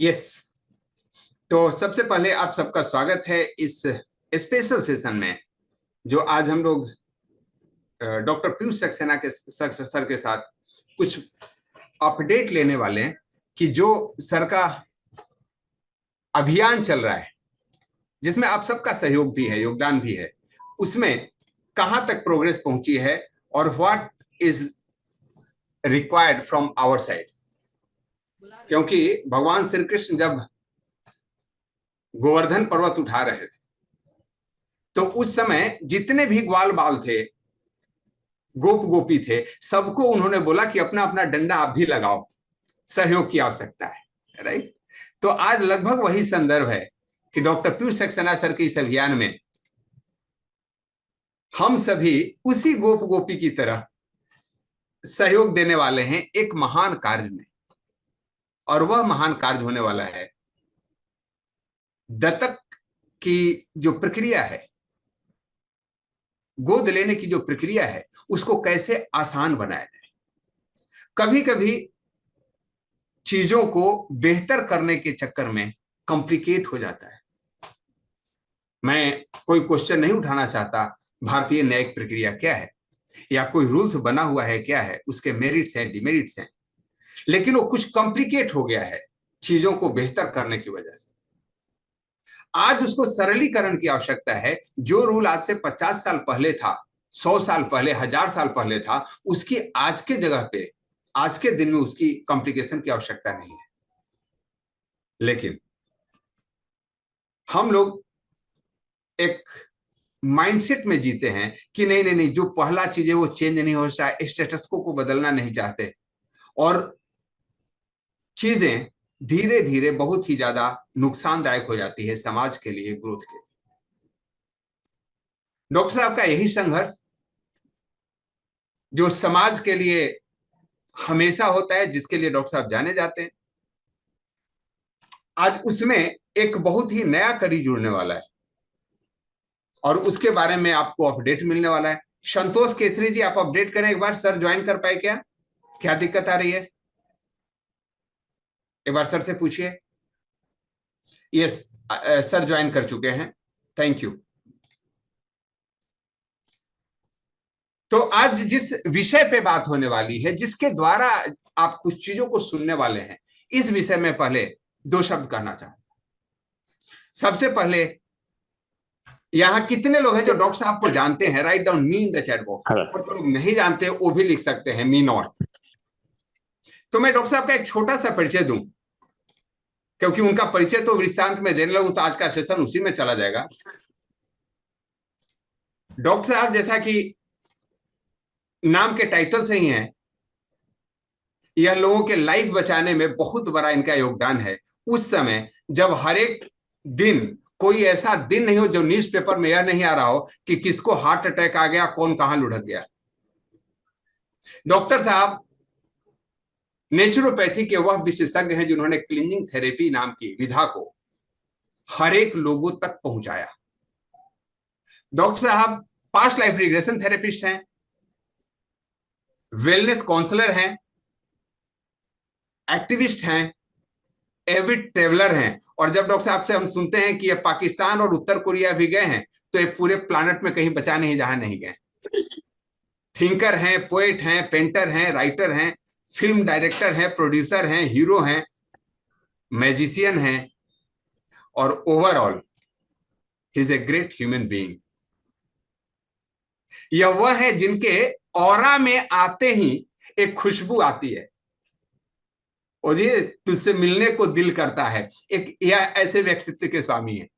Yes. तो सबसे पहले आप सबका स्वागत है इस स्पेशल सेशन में, जो आज हम लोग डॉक्टर पीयूष सक्सेना के सर के साथ कुछ अपडेट लेने वाले हैं कि जो सर का अभियान चल रहा है, जिसमें आप सबका सहयोग भी है, योगदान भी है, उसमें कहां तक प्रोग्रेस पहुंची है और what is required from our side. क्योंकि भगवान श्री कृष्ण जब गोवर्धन पर्वत उठा रहे थे तो उस समय जितने भी ग्वाल बाल थे, गोप गोपी थे, सबको उन्होंने बोला कि अपना अपना डंडा आप भी लगाओ, सहयोग की आवश्यकता है। राइट। तो आज लगभग वही संदर्भ है कि डॉक्टर पीयूष सक्सेना सर के इस अभियान में हम सभी उसी गोप गोपी की तरह सहयोग देने वाले हैं एक महान कार्य में। और वह महान कार्य होने वाला है दत्तक की जो प्रक्रिया है, गोद लेने की जो प्रक्रिया है, उसको कैसे आसान बनाया जाए। कभी कभी चीजों को बेहतर करने के चक्कर में कॉम्प्लिकेट हो जाता है। मैं कोई क्वेश्चन नहीं उठाना चाहता भारतीय न्यायिक प्रक्रिया क्या है या कोई रूल्स बना हुआ है क्या है, उसके मेरिट्स हैं, डिमेरिट्स हैं, लेकिन वो कुछ कॉम्प्लिकेट हो गया है चीजों को बेहतर करने की वजह से। आज उसको सरलीकरण की आवश्यकता है। जो रूल आज से 50 साल पहले था, 100 साल पहले, 1000 साल पहले था, उसकी आज के जगह पे, आज के दिन में उसकी कॉम्प्लिकेशन की आवश्यकता नहीं है। लेकिन हम लोग एक माइंडसेट में जीते हैं कि नहीं नहीं नहीं, जो पहला चीज है वो चेंज नहीं हो सकता, स्टेटस को बदलना नहीं चाहते, और चीजें धीरे धीरे बहुत ही ज्यादा नुकसानदायक हो जाती है समाज के लिए, ग्रोथ के लिए। डॉक्टर साहब का यही संघर्ष जो समाज के लिए हमेशा होता है, जिसके लिए डॉक्टर साहब जाने जाते हैं, आज उसमें एक बहुत ही नया कड़ी जुड़ने वाला है और उसके बारे में आपको अपडेट मिलने वाला है। संतोष केसरी जी, आप अपडेट करें एक बार, सर ज्वाइन कर पाए क्या? क्या दिक्कत आ रही है? एक बार सर से पूछिए। यस, सर ज्वाइन कर चुके हैं, थैंक यू। तो आज जिस विषय पे बात होने वाली है, जिसके द्वारा आप कुछ चीजों को सुनने वाले हैं, इस विषय में पहले दो शब्द कहना चाहूंगा। सबसे पहले, यहाँ कितने लोग हैं जो डॉक्टर साहब को जानते हैं? Write down me in the chat box. और जो लोग नहीं जानते वो भी लिख सकते हैं मी नॉट। तो मैं डॉक्टर साहब का एक छोटा सा परिचय दूं, क्योंकि उनका परिचय तो वृत्तांत में देने लगूं तो आज का सेशन उसी में चला जाएगा। डॉक्टर साहब, जैसा कि नाम के टाइटल से ही है, यह लोगों के लाइफ बचाने में बहुत बड़ा इनका योगदान है। उस समय जब हर एक दिन कोई ऐसा दिन नहीं हो जो न्यूज़पेपर में यह नहीं आ रहा हो कि किसको हार्ट अटैक आ गया, कौन कहां लुढ़क गया। डॉक्टर साहब नेचुरोपैथी के वह विशेषज्ञ हैं जिन्होंने क्लींजिंग थेरेपी नाम की विधा को हर एक लोगों तक पहुंचाया। डॉक्टर साहब पास्ट लाइफ रिग्रेशन थेरेपिस्ट हैं, वेलनेस काउंसलर हैं, एक्टिविस्ट हैं, एविड ट्रेवलर हैं। और जब डॉक्टर साहब से हम सुनते हैं कि ये पाकिस्तान और उत्तर कोरिया भी गए हैं, तो ये पूरे प्लानट में कहीं बचा नहीं जहां नहीं गए। थिंकर हैं, पोएट हैं, पेंटर हैं, राइटर हैं, फिल्म डायरेक्टर हैं, प्रोड्यूसर हैं, हीरो हैं, मैजिशियन हैं, और overall he is a great human being. यह वह है जिनके ऑरा में आते ही एक खुशबू आती है और ये तुझसे मिलने को दिल करता है। एक यह ऐसे व्यक्तित्व के स्वामी है।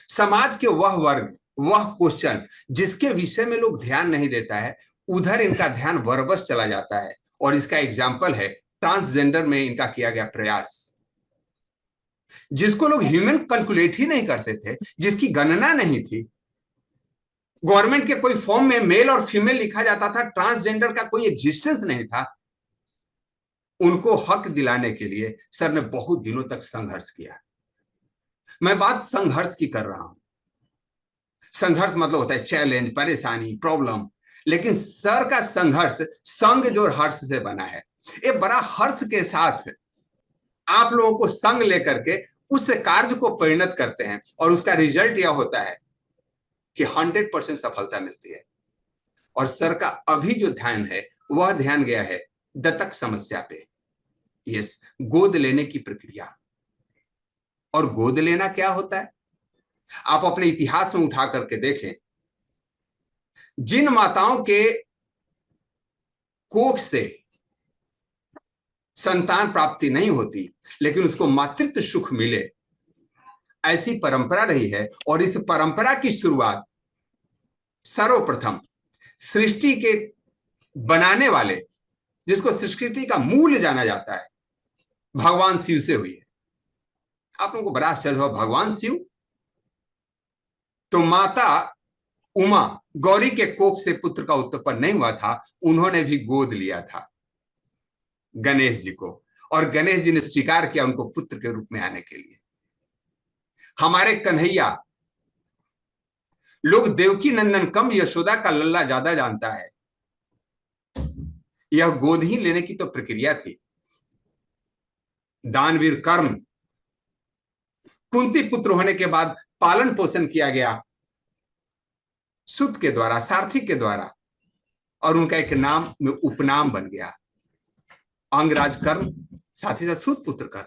समाज के वह वर्ग, वह क्वेश्चन जिसके विषय में लोग ध्यान नहीं देता है, उधर इनका ध्यान बरबस चला जाता है। और इसका एग्जाम्पल है ट्रांसजेंडर में इनका किया गया प्रयास, जिसको लोग ह्यूमन कैलकुलेट ही नहीं करते थे, जिसकी गणना नहीं थी। गवर्नमेंट के कोई फॉर्म में मेल और फीमेल लिखा जाता था, ट्रांसजेंडर का कोई एग्जिस्टेंस नहीं था। उनको हक दिलाने के लिए सर ने बहुत दिनों तक संघर्ष किया। मैं बात संघर्ष की कर रहा हूं। संघर्ष मतलब होता है चैलेंज, परेशानी, प्रॉब्लम। लेकिन सर का संघर्ष संग जो हर्ष से बना है, ये बड़ा हर्ष के साथ आप लोगों को संग लेकर के उस कार्य को परिणत करते हैं और उसका रिजल्ट यह होता है कि 100% सफलता मिलती है। और सर का अभी जो ध्यान है वह ध्यान गया है दत्तक समस्या पे। यस, गोद लेने की प्रक्रिया। और गोद लेना क्या होता है, आप अपने इतिहास में उठा करके देखें, जिन माताओं के कोख से संतान प्राप्ति नहीं होती लेकिन उसको मातृत्व सुख मिले, ऐसी परंपरा रही है। और इस परंपरा की शुरुआत सर्वप्रथम सृष्टि के बनाने वाले, जिसको सृष्टि का मूल जाना जाता है, भगवान शिव से हुई है। आप लोगों को बड़ा आश्चर्य हुआ, भगवान शिव? तो माता उमा गौरी के कोख से पुत्र का उत्पन्न नहीं हुआ था, उन्होंने भी गोद लिया था गणेश जी को, और गणेश जी ने स्वीकार किया उनको पुत्र के रूप में आने के लिए। हमारे कन्हैया, लोग देवकी नंदन कम यशोदा का लल्ला ज्यादा जानता है। यह गोद ही लेने की तो प्रक्रिया थी। दानवीर कर्ण, कुंती पुत्र होने के बाद पालन पोषण किया गया सुत के द्वारा, सारथी के द्वारा, और उनका एक नाम में उपनाम बन गया अंगराज कर्ण, साथ ही साथ सुत पुत्र कर्ण।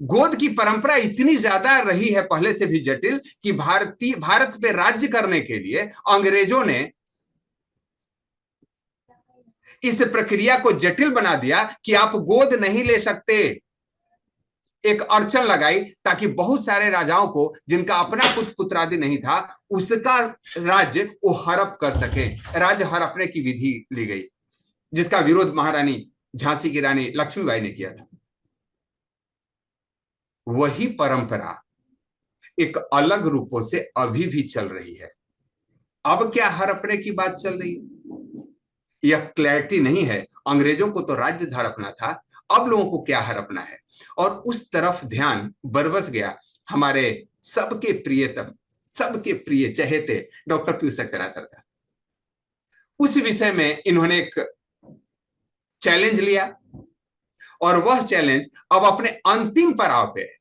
गोद की परंपरा इतनी ज्यादा रही है, पहले से भी जटिल, कि भारत पे राज्य करने के लिए अंग्रेजों ने इस प्रक्रिया को जटिल बना दिया कि आप गोद नहीं ले सकते। एक अड़चन लगाई ताकि बहुत सारे राजाओं को, जिनका अपना पुत्र पुत्रादि नहीं था, उसका राज्य वो हड़प कर सके। राज्य हड़पने की विधि ली गई, जिसका विरोध महारानी झांसी की रानी लक्ष्मीबाई ने किया था। वही परंपरा एक अलग रूपों से अभी भी चल रही है। अब क्या हड़पने की बात चल रही है, यह क्लैरिटी नहीं है। अंग्रेजों को तो राज्य हड़पना था, अब लोगों को क्या हड़पना है, और उस तरफ ध्यान बरबस गया हमारे सबके प्रियतम, सबके प्रिय चहेते डॉक्टर पीयूष सक्सेना सर का। उस विषय में इन्होंने एक चैलेंज लिया, और वह चैलेंज अब अपने अंतिम पड़ाव पे है।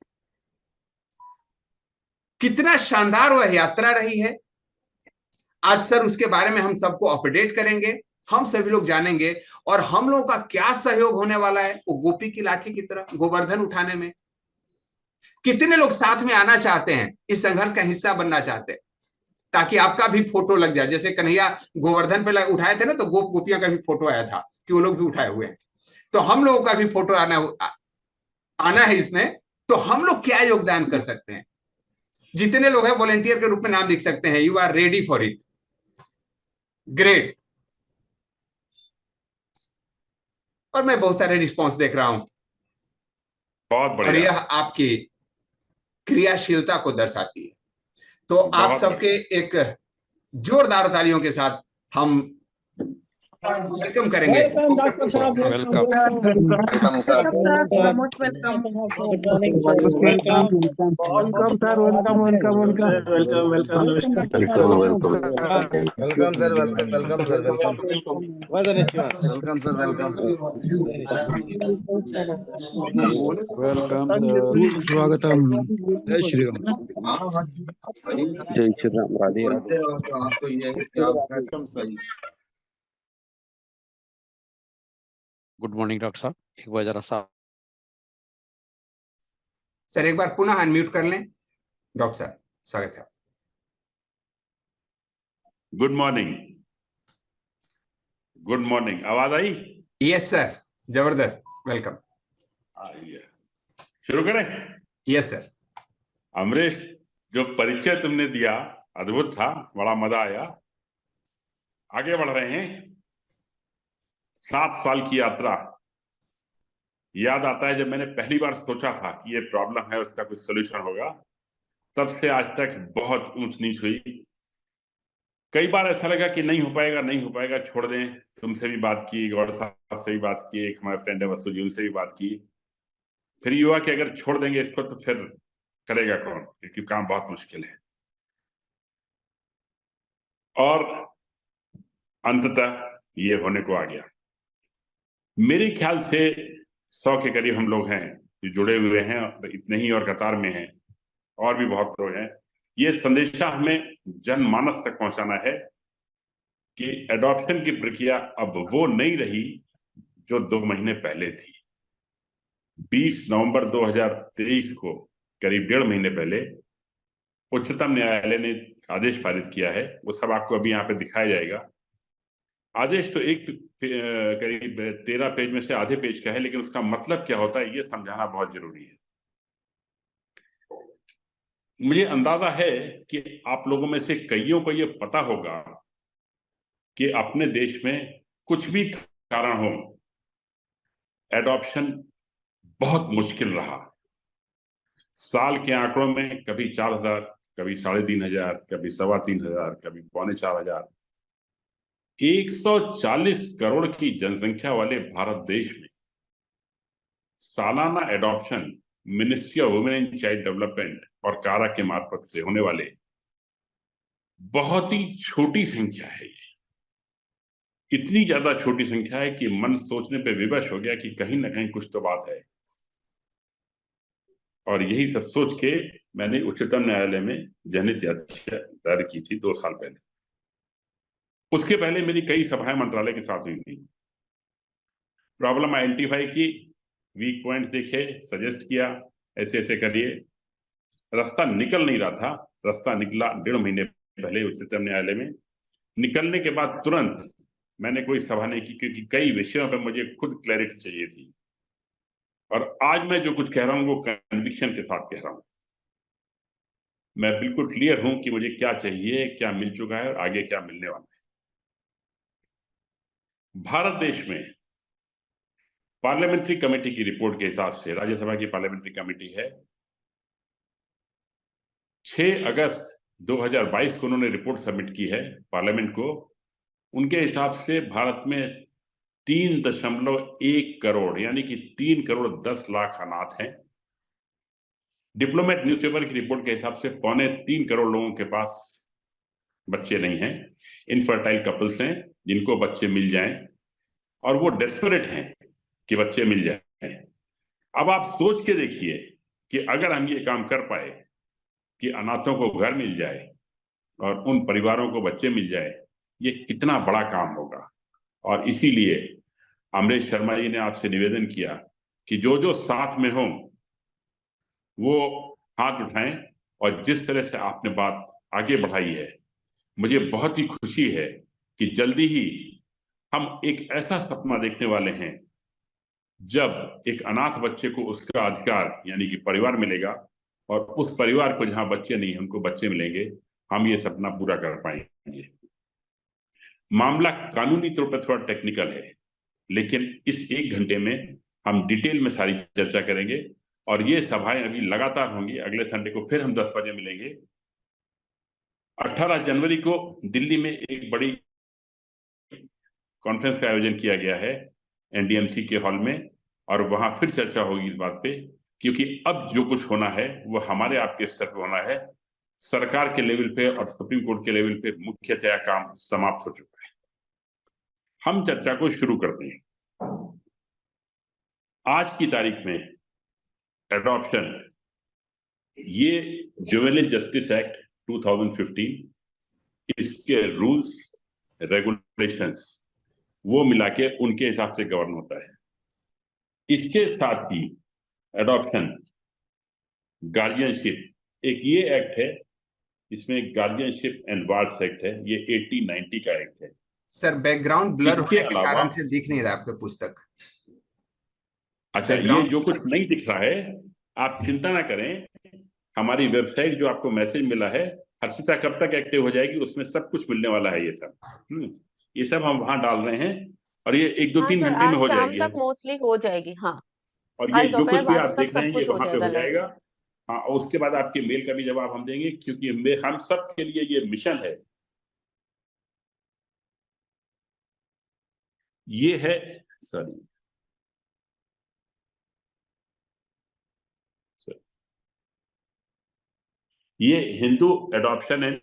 कितना शानदार वह यात्रा रही है, आज सर उसके बारे में हम सबको अपडेट करेंगे, हम सभी लोग जानेंगे। और हम लोगों का क्या सहयोग होने वाला है, वो गोपी की लाठी की तरह गोवर्धन उठाने में। कितने लोग साथ में आना चाहते हैं, इस संघर्ष का हिस्सा बनना चाहते हैं, ताकि आपका भी फोटो लग जाए। जैसे कन्हैया गोवर्धन पे उठाए थे ना, तो गोपियां का भी फोटो आया था कि वो लोग भी उठाए हुए हैं। तो हम लोगों का भी फोटो आना है इसमें। तो हम लोग क्या योगदान कर सकते हैं, जितने लोग हैं वॉलेंटियर के रूप में नाम लिख सकते हैं। You are ready for it, great. और मैं बहुत सारे रिस्पॉन्स देख रहा हूं, बहुत बढ़िया, और यह आपकी क्रियाशीलता को दर्शाती है। तो आप सबके एक जोरदार तालियों के साथ हम वेलकम करेंगे। वेलकम सर, स्वागतम। जय श्री राम। जय Shri Ram. Radhe Radhe. Good morning doctor साहब, एक बार जरा सा सर एक बार पुनः अनम्यूट कर लें। डॉक्टर साहब स्वागत है। Good morning, good morning. आवाज आई? यस सर, जबरदस्त, वेलकम। शुरू करें? Yes sir. अमरीश, जो परिचय तुमने दिया अद्भुत था, बड़ा मजा आया। आगे बढ़ रहे हैं। 7 साल की यात्रा। याद आता है जब मैंने पहली बार सोचा था कि ये प्रॉब्लम है, उसका कुछ सोल्यूशन होगा, तब से आज तक बहुत ऊंच नीच हुई। कई बार ऐसा लगा कि नहीं हो पाएगा, नहीं हो पाएगा, छोड़ दें। तुमसे भी बात की, गौड़ साहब से भी बात की, एक हमारे फ्रेंड है वसु जी, उनसे भी बात की। फिर ये हुआ कि अगर छोड़ देंगे इसको तो फिर करेगा कौन, क्योंकि काम बहुत मुश्किल है। और अंततः ये होने को आ गया। मेरे ख्याल से 100 के करीब हम लोग हैं जो जुड़े हुए हैं, और इतने ही और कतार में हैं, और भी बहुत लोग हैं। ये संदेशा हमें जनमानस तक पहुंचाना है कि एडॉप्शन की प्रक्रिया अब वो नहीं रही जो 2 महीने पहले थी। 20 नवंबर 2023 को, करीब 1.5 महीने पहले, उच्चतम न्यायालय ने आदेश पारित किया है। वो सब आपको अभी यहाँ पे दिखाया जाएगा। आदेश तो एक करीब 13 पेज में से आधे पेज का है, लेकिन उसका मतलब क्या होता है ये समझाना बहुत जरूरी है। मुझे अंदाजा है कि आप लोगों में से कईयों को ये पता होगा कि अपने देश में कुछ भी कारण हो, एडॉप्शन बहुत मुश्किल रहा। साल के आंकड़ों में कभी 4,000, कभी 3,500, कभी 3,2500, कभी 4,2500। 140 करोड़ की जनसंख्या वाले भारत देश में सालाना adoption ministry of women and child development और कारा के मार्फत से होने वाले बहुत ही छोटी संख्या है। ये इतनी ज्यादा छोटी संख्या है कि मन सोचने पे विवश हो गया कि कहीं ना कहीं कुछ तो बात है। और यही सब सोच के मैंने उच्चतम न्यायालय में जनहित याचिका दायर की थी 2 साल पहले। उसके पहले मेरी कई सभाएं मंत्रालय के साथ हुई थी। प्रॉब्लम आइडेंटिफाई की, वीक पॉइंट देखे, सजेस्ट किया, ऐसे ऐसे करिए। रास्ता निकल नहीं रहा था। रास्ता निकला 1.5 महीने पहले उच्चतम न्यायालय में। निकलने के बाद तुरंत मैंने कोई सभा नहीं की, क्योंकि कई विषयों पर मुझे खुद क्लैरिटी चाहिए थी। और आज मैं जो कुछ कह रहा हूं वो कन्विक्शन के साथ कह रहा हूं। मैं बिल्कुल क्लियर हूं कि मुझे क्या चाहिए, क्या मिल चुका है और आगे क्या मिलने वाला है। भारत देश में पार्लियामेंट्री कमेटी की रिपोर्ट के हिसाब से, राज्यसभा की पार्लियामेंट्री कमेटी है, 6 अगस्त 2022 को उन्होंने रिपोर्ट सबमिट की है पार्लियामेंट को। उनके हिसाब से भारत में 3.1 करोड़ यानी कि 3 करोड़ 10 लाख अनाथ हैं। डिप्लोमेट न्यूज़पेपर की रिपोर्ट के हिसाब से 2.25 करोड़ लोगों के पास बच्चे नहीं हैं। इनफर्टाइल कपल्स हैं जिनको बच्चे मिल जाएं, और वो डेस्परेट हैं कि बच्चे मिल जाएं। अब आप सोच के देखिए कि अगर हम ये काम कर पाए कि अनाथों को घर मिल जाए और उन परिवारों को बच्चे मिल जाए, ये कितना बड़ा काम होगा। और इसीलिए अमरेश शर्मा जी ने आपसे निवेदन किया कि जो जो साथ में हो वो हाथ उठाएं। और जिस तरह से आपने बात आगे बढ़ाई है, मुझे बहुत ही खुशी है कि जल्दी ही हम एक ऐसा सपना देखने वाले हैं जब एक अनाथ बच्चे को उसका अधिकार यानी कि परिवार मिलेगा, और उस परिवार को जहां बच्चे नहीं हैं उनको बच्चे मिलेंगे। हम ये सपना पूरा कर पाएंगे। मामला कानूनी तौर पर थोड़ा टेक्निकल है, लेकिन इस 1 घंटे में हम डिटेल में सारी चर्चा करेंगे। और ये सभाएं अभी लगातार होंगी। अगले संडे को फिर हम 10 बजे मिलेंगे। 18 जनवरी को दिल्ली में एक बड़ी कॉन्फ्रेंस का आयोजन किया गया है एनडीएमसी के हॉल में, और वहां फिर चर्चा होगी इस बात पे, क्योंकि अब जो कुछ होना है वो हमारे आपके स्तर पे होना है। सरकार के लेवल पे और सुप्रीम कोर्ट के लेवल पे मुख्यतया काम समाप्त हो चुका है। हम चर्चा को शुरू करते हैं। आज की तारीख में एडॉप्शन, ये जुवेनाइल जस्टिस एक्ट 2015, इसके रूल्स रेगुलेशंस वो मिला के उनके हिसाब से गवर्न होता है। इसके साथ ही एडॉप्शन, गार्जियनशिप, एक ये एक्ट है, इसमें गार्जियनशिप एंड वार्स एक्ट है, ये 1890 का एक्ट है। सर बैकग्राउंड ब्लर इसके होने के अलावा, कारण से दिख नहीं रहा आपका पुस्तक। अच्छा, ये जो कुछ नहीं दिख रहा है आप चिंता ना करें। हमारी वेबसाइट जो आपको मैसेज मिला है, हर्षिता कब तक एक्टिव हो जाएगी, उसमें सब कुछ मिलने वाला है। ये सब हम वहां डाल रहे हैं, और ये 1-2-3 सर, घंटे में आज हो शाम जाएगी। तक मोस्टली हो जाएगी। हाँ, और आज ये जो दोपहर कुछ भी बाद आप तक देख रहे सब हैं ये कुछ हो वहां पे जाएगा हो लाइव। जाएगा। हाँ, और उसके बाद आपके मेल का भी जवाब हम देंगे, क्योंकि हम सब के लिए ये मिशन है। ये है, सॉरी, ये Hindu adoption and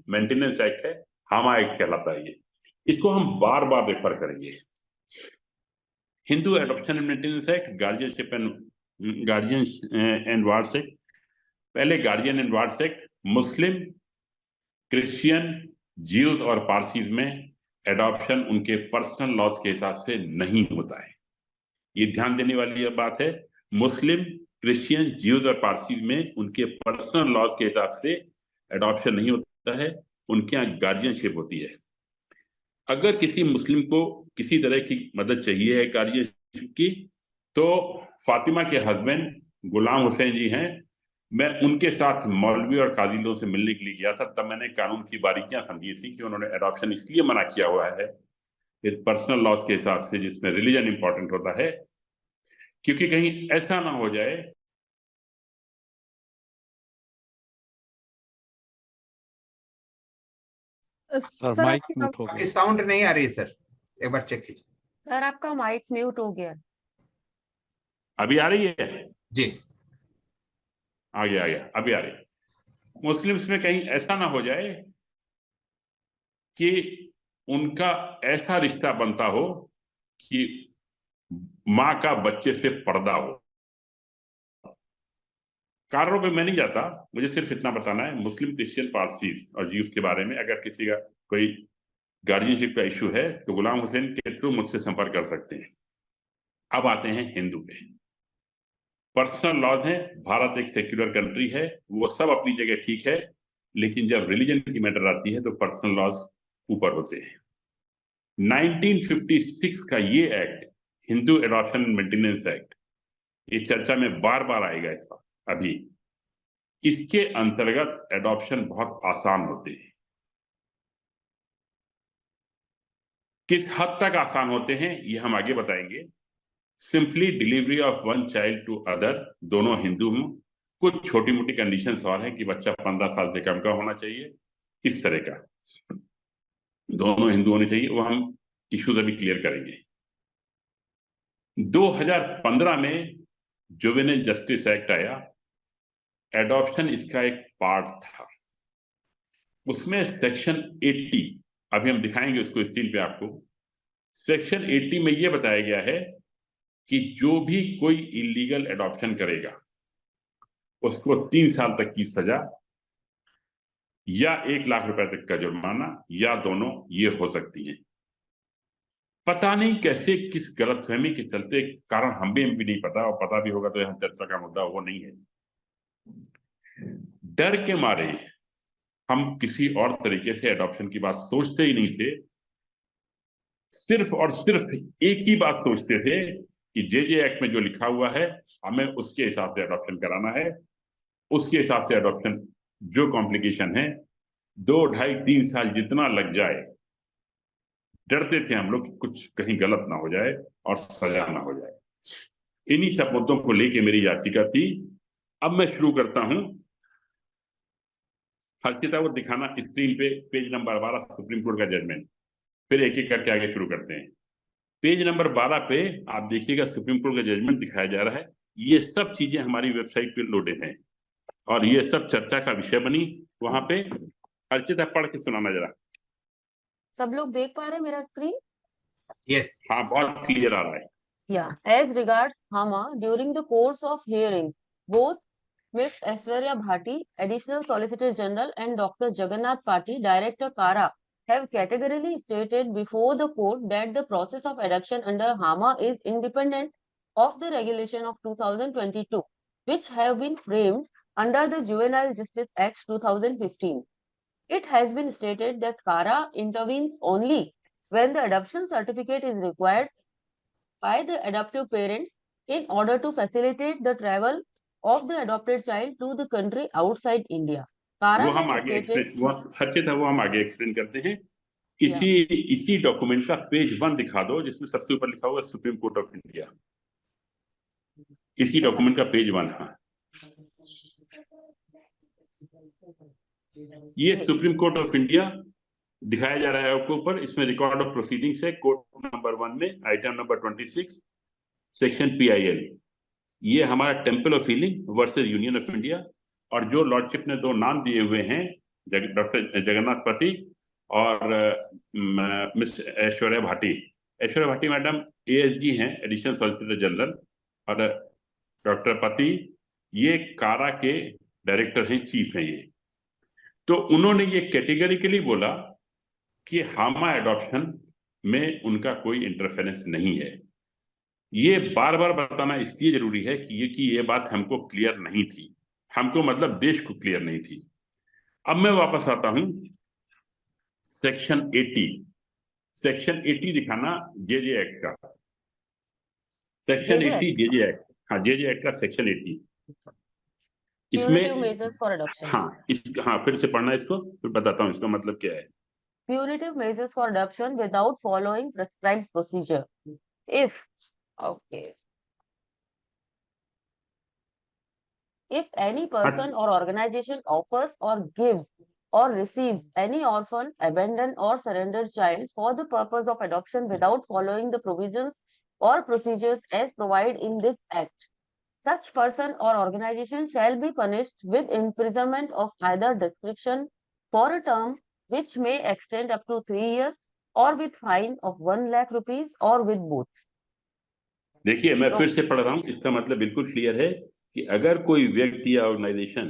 maintenance act है, हामा एक्ट कहलाता है ये। इसको हम बार बार रेफर करेंगे। Hindu adoption and maintenance act, guardians and wards act. पहले guardian and wards act, Muslim, Christian, Jews और पारसीज में एडॉप्शन उनके पर्सनल लॉज के हिसाब से नहीं होता है। ये ध्यान देने वाली बात है। मुस्लिम, क्रिश्चियन, ज्यूज और पारसीज में उनके पर्सनल लॉज के हिसाब से एडॉप्शन नहीं होता है, उनके यहाँ गार्जियनशिप होती है। अगर किसी मुस्लिम को किसी तरह की मदद चाहिए है गार्जियनशिप की, तो फातिमा के हस्बैंड गुलाम हुसैन जी हैं, मैं उनके साथ मौलवी और काजी लोगों से मिलने के लिए गया था। तब मैंने कानून की बारीकियां समझी थी कि उन्होंने एडॉप्शन इसलिए मना किया हुआ है पर्सनल लॉज के हिसाब से, जिसमें रिलीजन इंपॉर्टेंट होता है, क्योंकि कहीं ऐसा ना हो जाए सर सर माइक आपकी म्यूट हो गया। साउंड नहीं आ रही सर, एक बार चेक कीजिए। सर आपका माइक म्यूट हो गया। अभी आ रही है? जी आ गया, अभी आ रही है। मुस्लिम्स में कहीं ऐसा ना हो जाए कि उनका ऐसा रिश्ता बनता हो कि मां का बच्चे से पर्दा हो। कारणों पे मैं नहीं जाता, मुझे सिर्फ इतना बताना है, मुस्लिम, क्रिश्चियन, पारसीज और ज्यूज के बारे में अगर किसी का कोई गार्जियनशिप का इश्यू है तो गुलाम हुसैन के थ्रू मुझसे संपर्क कर सकते हैं। अब आते हैं हिंदू पे। पर्सनल लॉज हैं, भारत एक सेक्युलर कंट्री है, वो सब अपनी जगह ठीक है, लेकिन जब रिलीजन की मैटर आती है तो पर्सनल लॉज ऊपर होते हैं। 1956 का ये act, Hindu adoption maintenance act, ये चर्चा में बार बार आएगा इस बार। अभी इसके अंतर्गत एडॉप्शन बहुत आसान होते हैं। किस हद तक आसान होते हैं ये हम आगे बताएंगे। Simply delivery of one child to other, दोनों हिंदू हों, कुछ छोटी मोटी कंडीशंस और हैं कि बच्चा 15 साल से कम का होना चाहिए, इस तरह का, दोनों हिंदू होने चाहिए, वो हम इश्यूज अभी क्लियर करेंगे। 2015 में जुवेनाइल जस्टिस एक्ट आया, एडॉप्शन इसका एक पार्ट था। उसमें सेक्शन 80, अभी हम दिखाएंगे उसको स्क्रीन पे आपको। सेक्शन 80 में यह बताया गया है कि जो भी कोई इलीगल एडॉप्शन करेगा उसको 3 साल तक की सजा या 1 लाख रुपए तक का जुर्माना या दोनों ये हो सकती है। पता नहीं कैसे, किस गलतफहमी के चलते, कारण हम भी नहीं पता, और पता भी होगा तो यहाँ चर्चा का मुद्दा वो नहीं है। डर के मारे हम किसी और तरीके से एडॉप्शन की बात सोचते ही नहीं थे। सिर्फ और सिर्फ एक ही बात सोचते थे कि जे एक्ट में जो लिखा हुआ है हमें उसके हिसाब से एडॉप्शन कराना है, उसके हिसाब से एडॉप्शन, जो कॉम्प्लिकेशन है 2, 2.5, 3 साल जितना लग जाए, डरते थे हम लोग कि कुछ कहीं गलत ना हो जाए और सजा ना हो जाए। इन्हीं सब मुद्दों को लेके मेरी याचिका थी। अब मैं शुरू करता हूं। हर्षिता वो दिखाना स्क्रीन पे, पेज नंबर 12, सुप्रीम कोर्ट का जजमेंट, फिर एक एक करके आगे शुरू करते हैं। पेज नंबर 12 पे आप देखिएगा सुप्रीम कोर्ट का जजमेंट दिखाया जा रहा है। ये सब चीजें हमारी वेबसाइट पे लोडेड हैं और ये सब चर्चा का विषय बनी वहां पे। अर्चिता पढ़ के सुनाना जरा। सब लोग देख पा रहे हैं मेरा स्क्रीन? यस हाँ, बहुत क्लियर आ रहा है। Yeah, as regards Hama, during the course of hearing, both Ms. Aishwarya Bhati, Additional Solicitor General, and Dr. Jagannath Pati, Director Kara, have categorically stated before the court that the process of adoption under Hama is independent of the regulation of 2022, which have been framed under the Juvenile Justice Act 2015. It has been stated that Kara intervenes only when the adoption certificate is required by the adoptive parents in order to facilitate the travel of the adopted child to the country outside India. Kara वो हम has आगे stated, Harshita वो हम आगे explain करते हैं। इसी document का पेज 1 दिखा दो, जिसमें सबसे ऊपर लिखा हुआ सुप्रीम कोर्ट ऑफ इंडिया। इसी डॉक्यूमेंट का पेज 1। हाँ, ये सुप्रीम कोर्ट ऑफ इंडिया दिखाया जा रहा है आपको ऊपर। इसमें रिकॉर्ड ऑफ प्रोसीडिंग्स है, कोर्ट नंबर 1 में आइटम नंबर 26, सेक्शन PIL। ये हमारा temple of healing versus union of India, और जो लॉर्डशिप ने 2 नाम दिए हुए हैं, डॉक्टर जगन्नाथ पति और miss Aishwarya Bhati, Aishwarya Bhati madam ASG हैं, एडिशनल सॉलिसिटर जनरल, और डॉक्टर पति ये कारा के डायरेक्टर हैं, चीफ हैं ये। तो उन्होंने ये कैटेगरिकली बोला कि हामा एडॉप्शन में उनका कोई इंटरफेरेंस नहीं है। ये बार बार बताना इसलिए जरूरी है कि ये बात हमको क्लियर नहीं थी, हमको मतलब देश को क्लियर नहीं थी। अब मैं वापस आता हूं सेक्शन 80 दिखाना जेजे एक्ट का, सेक्शन JJ 80 जेजे एक्ट, हाँ जेजे एक्ट का सेक्शन 80। Punitive इसमें measures for adoption. हाँ फिर से पढ़ना इसको, फिर बताता हूँ इसका मतलब क्या है। Punitive measures for adoption without following prescribed procedure. Okay. If any person or organization offers or gives or receives any orphan, abandoned or surrendered child for the purpose of adoption without following the provisions or procedures as provided in this act, such person or organization shall be punished with imprisonment of either description for a term which may extend up to 3 years or with fine of 1 lakh rupees or with both. देखिए मैं फिर से पढ़ रहा हूँ, इसका मतलब बिल्कुल क्लियर है कि अगर कोई व्यक्ति या ऑर्गेनाइजेशन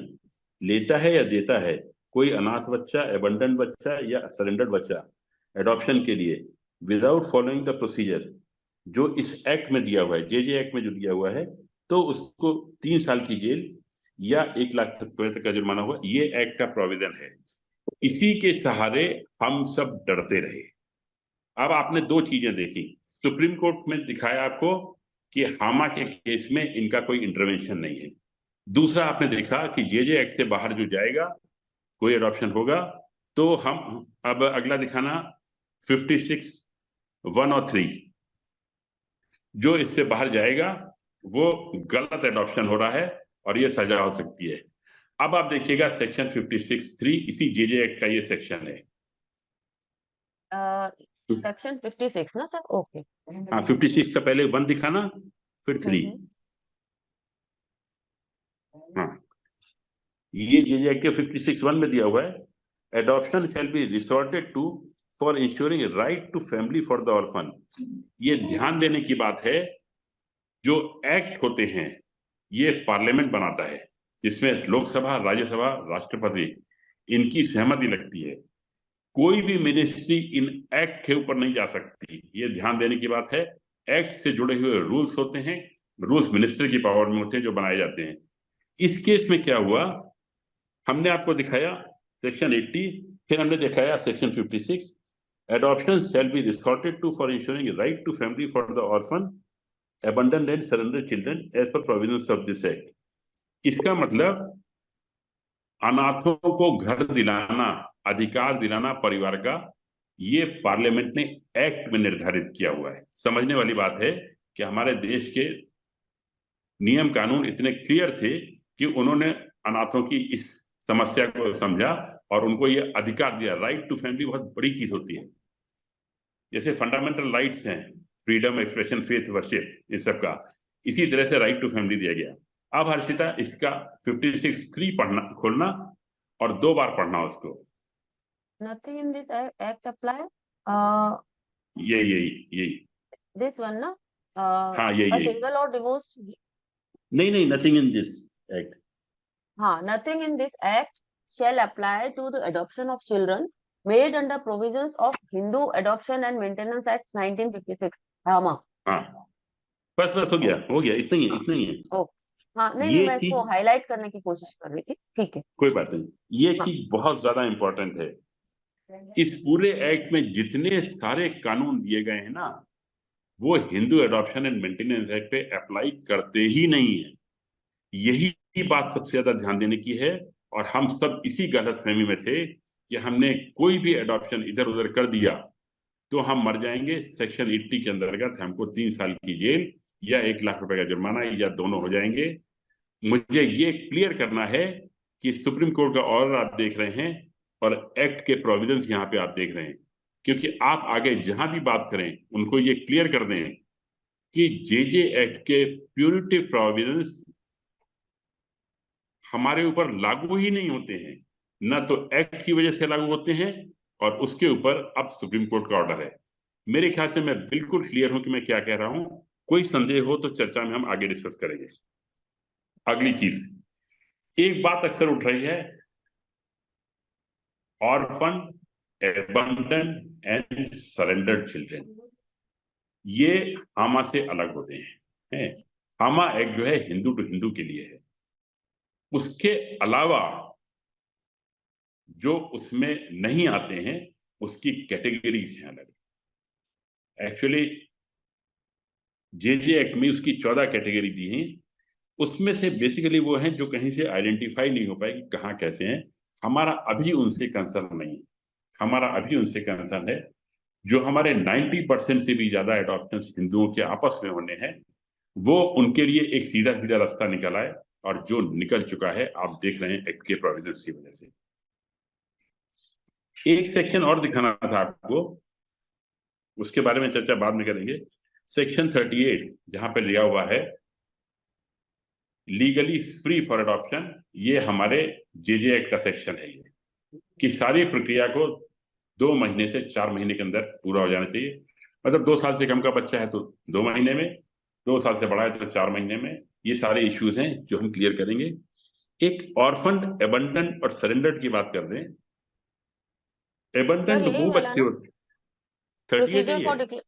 लेता है या देता है कोई अनाथ बच्चा, एबंडन बच्चा या सरेंडर्ड बच्चा एडॉप्शन के लिए विदाउट फॉलोइंग द प्रोसीजर जो इस एक्ट में दिया हुआ है, जेजे एक्ट में जो दिया हुआ है, तो उसको 3 साल की जेल या 1 लाख तक का जुर्माना हुआ। ये एक्ट का प्रोविजन है। इसी के सहारे हम सब डरते रहे। अब आपने 2 चीजें देखी, सुप्रीम कोर्ट में दिखाया आपको कि हामा के केस में इनका कोई इंटरवेंशन नहीं है। दूसरा आपने देखा कि जेजे एक्ट से बाहर जो जाएगा कोई एडॉप्शन होगा तो हम, अब अगला दिखाना 56 1 और 3, जो इससे बाहर जाएगा वो गलत एडॉप्शन हो रहा है और ये सजा हो सकती है। अब आप देखिएगा सेक्शन 56 3 इसी जेजे एक्ट का ये सेक्शन है। सेक्शन 56 ना सर? ओके। हाँ 56 का पहले 1 दिखाना, फिर 3। हाँ ये जेजे एक्ट के 56 1 में दिया हुआ है, adoption shall be resorted to for ensuring right to family for the orphan. ये ध्यान देने की बात है, जो एक्ट होते हैं ये पार्लियामेंट बनाता है, जिसमें लोकसभा, राज्यसभा, राष्ट्रपति इनकी सहमति लगती है। कोई भी मिनिस्ट्री इन एक्ट के ऊपर नहीं जा सकती, ये ध्यान देने की बात है। एक्ट से जुड़े हुए रूल्स होते हैं, रूल्स मिनिस्टर की पावर में होते हैं जो बनाए जाते हैं। इस केस में क्या हुआ, हमने आपको दिखाया सेक्शन 80, फिर हमने दिखाया section 56, adoption shall be resorted to for ensuring right to family for the orphan, abandoned and surrendered children as per provisions of this act। इसका मतलब अनाथों को घर दिलाना, अधिकार दिलाना परिवार का, ये पार्लियामेंट ने एक्ट में निर्धारित किया हुआ है। समझने वाली बात है कि हमारे देश के नियम कानून इतने क्लियर थे कि उन्होंने अनाथों की इस समस्या को समझा और उनको ये अधिकार दिया। राइट टू फैमिली बहुत बड़ी चीज होती है, जैसे फंडामेंटल राइट्स हैं, फ्रीडम, एक्सप्रेशन, फेथ, वर्शिप, इन सब का, इसी तरह से राइट टू फैमिली दिया गया। अब हर्षिता इसका 56 3 पढ़ना, खोलना और 2 बार पढ़ना उसको। Nothing in this act apply. यही This one ना? हाँ A यही single or divorced. नहीं, नथिंग इन दिस एक्ट। हाँ, nothing in this act shall apply to the adoption of children made under provisions of Hindu Adoption and Maintenance Act 1956. हाँ बस हो गया, इतना ही है। हाँ नहीं, मैं इसको हाईलाइट करने की कोशिश कर रही थी। ठीक है, कोई बात नहीं। ये चीज बहुत ज्यादा इंपॉर्टेंट है। इस पूरे एक्ट में जितने सारे कानून दिए गए हैं ना, वो Hindu adoption and maintenance act पे अप्लाई करते ही नहीं है। यही बात सबसे ज्यादा ध्यान देने की है, और हम सब इसी गलतफहमी में थे कि हमने कोई भी एडॉप्शन इधर उधर कर दिया तो हम मर जाएंगे। सेक्शन 80 के अंतर्गत हमको 3 साल की जेल या 1 लाख रुपए का जुर्माना या दोनों हो जाएंगे। मुझे ये क्लियर करना है कि सुप्रीम कोर्ट का ऑर्डर आप देख रहे हैं और एक्ट के प्रोविजंस यहाँ पे आप देख रहे हैं, क्योंकि आप आगे जहां भी बात करें उनको ये क्लियर कर दें कि जेजे एक्ट के प्यूनिटिव प्रोविजंस हमारे ऊपर लागू ही नहीं होते हैं, न तो एक्ट की वजह से लागू होते हैं, और उसके ऊपर अब सुप्रीम कोर्ट का ऑर्डर है। मेरे ख्याल से मैं बिल्कुल क्लियर हूं कि मैं क्या कह रहा हूं। कोई संदेह हो तो चर्चा में हम आगे डिस्कस करेंगे। अगली चीज, एक बात अक्सर उठ रही है, orphan, abandon and surrendered children, ये हामा से अलग होते हैं। हामा एक्ट जो है हिंदू टू हिंदू के लिए है। उसके अलावा जो उसमें नहीं आते हैं उसकी कैटेगरीज हैं अलग। एक्चुअली जे एक्ट में उसकी 14 कैटेगरी दी हैं। उसमें से बेसिकली वो हैं जो कहीं से आइडेंटिफाई नहीं हो पाए कि कहाँ कैसे हैं। हमारा अभी उनसे कंसर्न नहीं है। हमारा अभी उनसे कंसर्न है जो हमारे 90% से भी ज्यादा एडॉप्शन हिंदुओं के आपस में होने हैं, वो उनके लिए एक सीधा सीधा रास्ता निकल आए, और जो निकल चुका है आप देख रहे हैं एक्ट के प्रोविजंस की वजह से। एक सेक्शन और दिखाना था आपको, उसके बारे में चर्चा बाद में करेंगे। सेक्शन 38 जहां पे लिया हुआ है लीगली फ्री फॉर अडॉप्शन, ये हमारे जे एक्ट का सेक्शन है। ये कि सारी प्रक्रिया को 2 महीने से 4 महीने के अंदर पूरा हो जाना चाहिए। मतलब 2 साल से कम का बच्चा है तो 2 महीने में, 2 साल से बड़ा है तो 4 महीने में। ये सारे इश्यूज हैं जो हम क्लियर करेंगे। एक ऑर्फन, एबंडन और सरेंडर्ड की बात कर दें। एबंडन सर यही वो वाला बच्चे ना, होते, 38 है ये।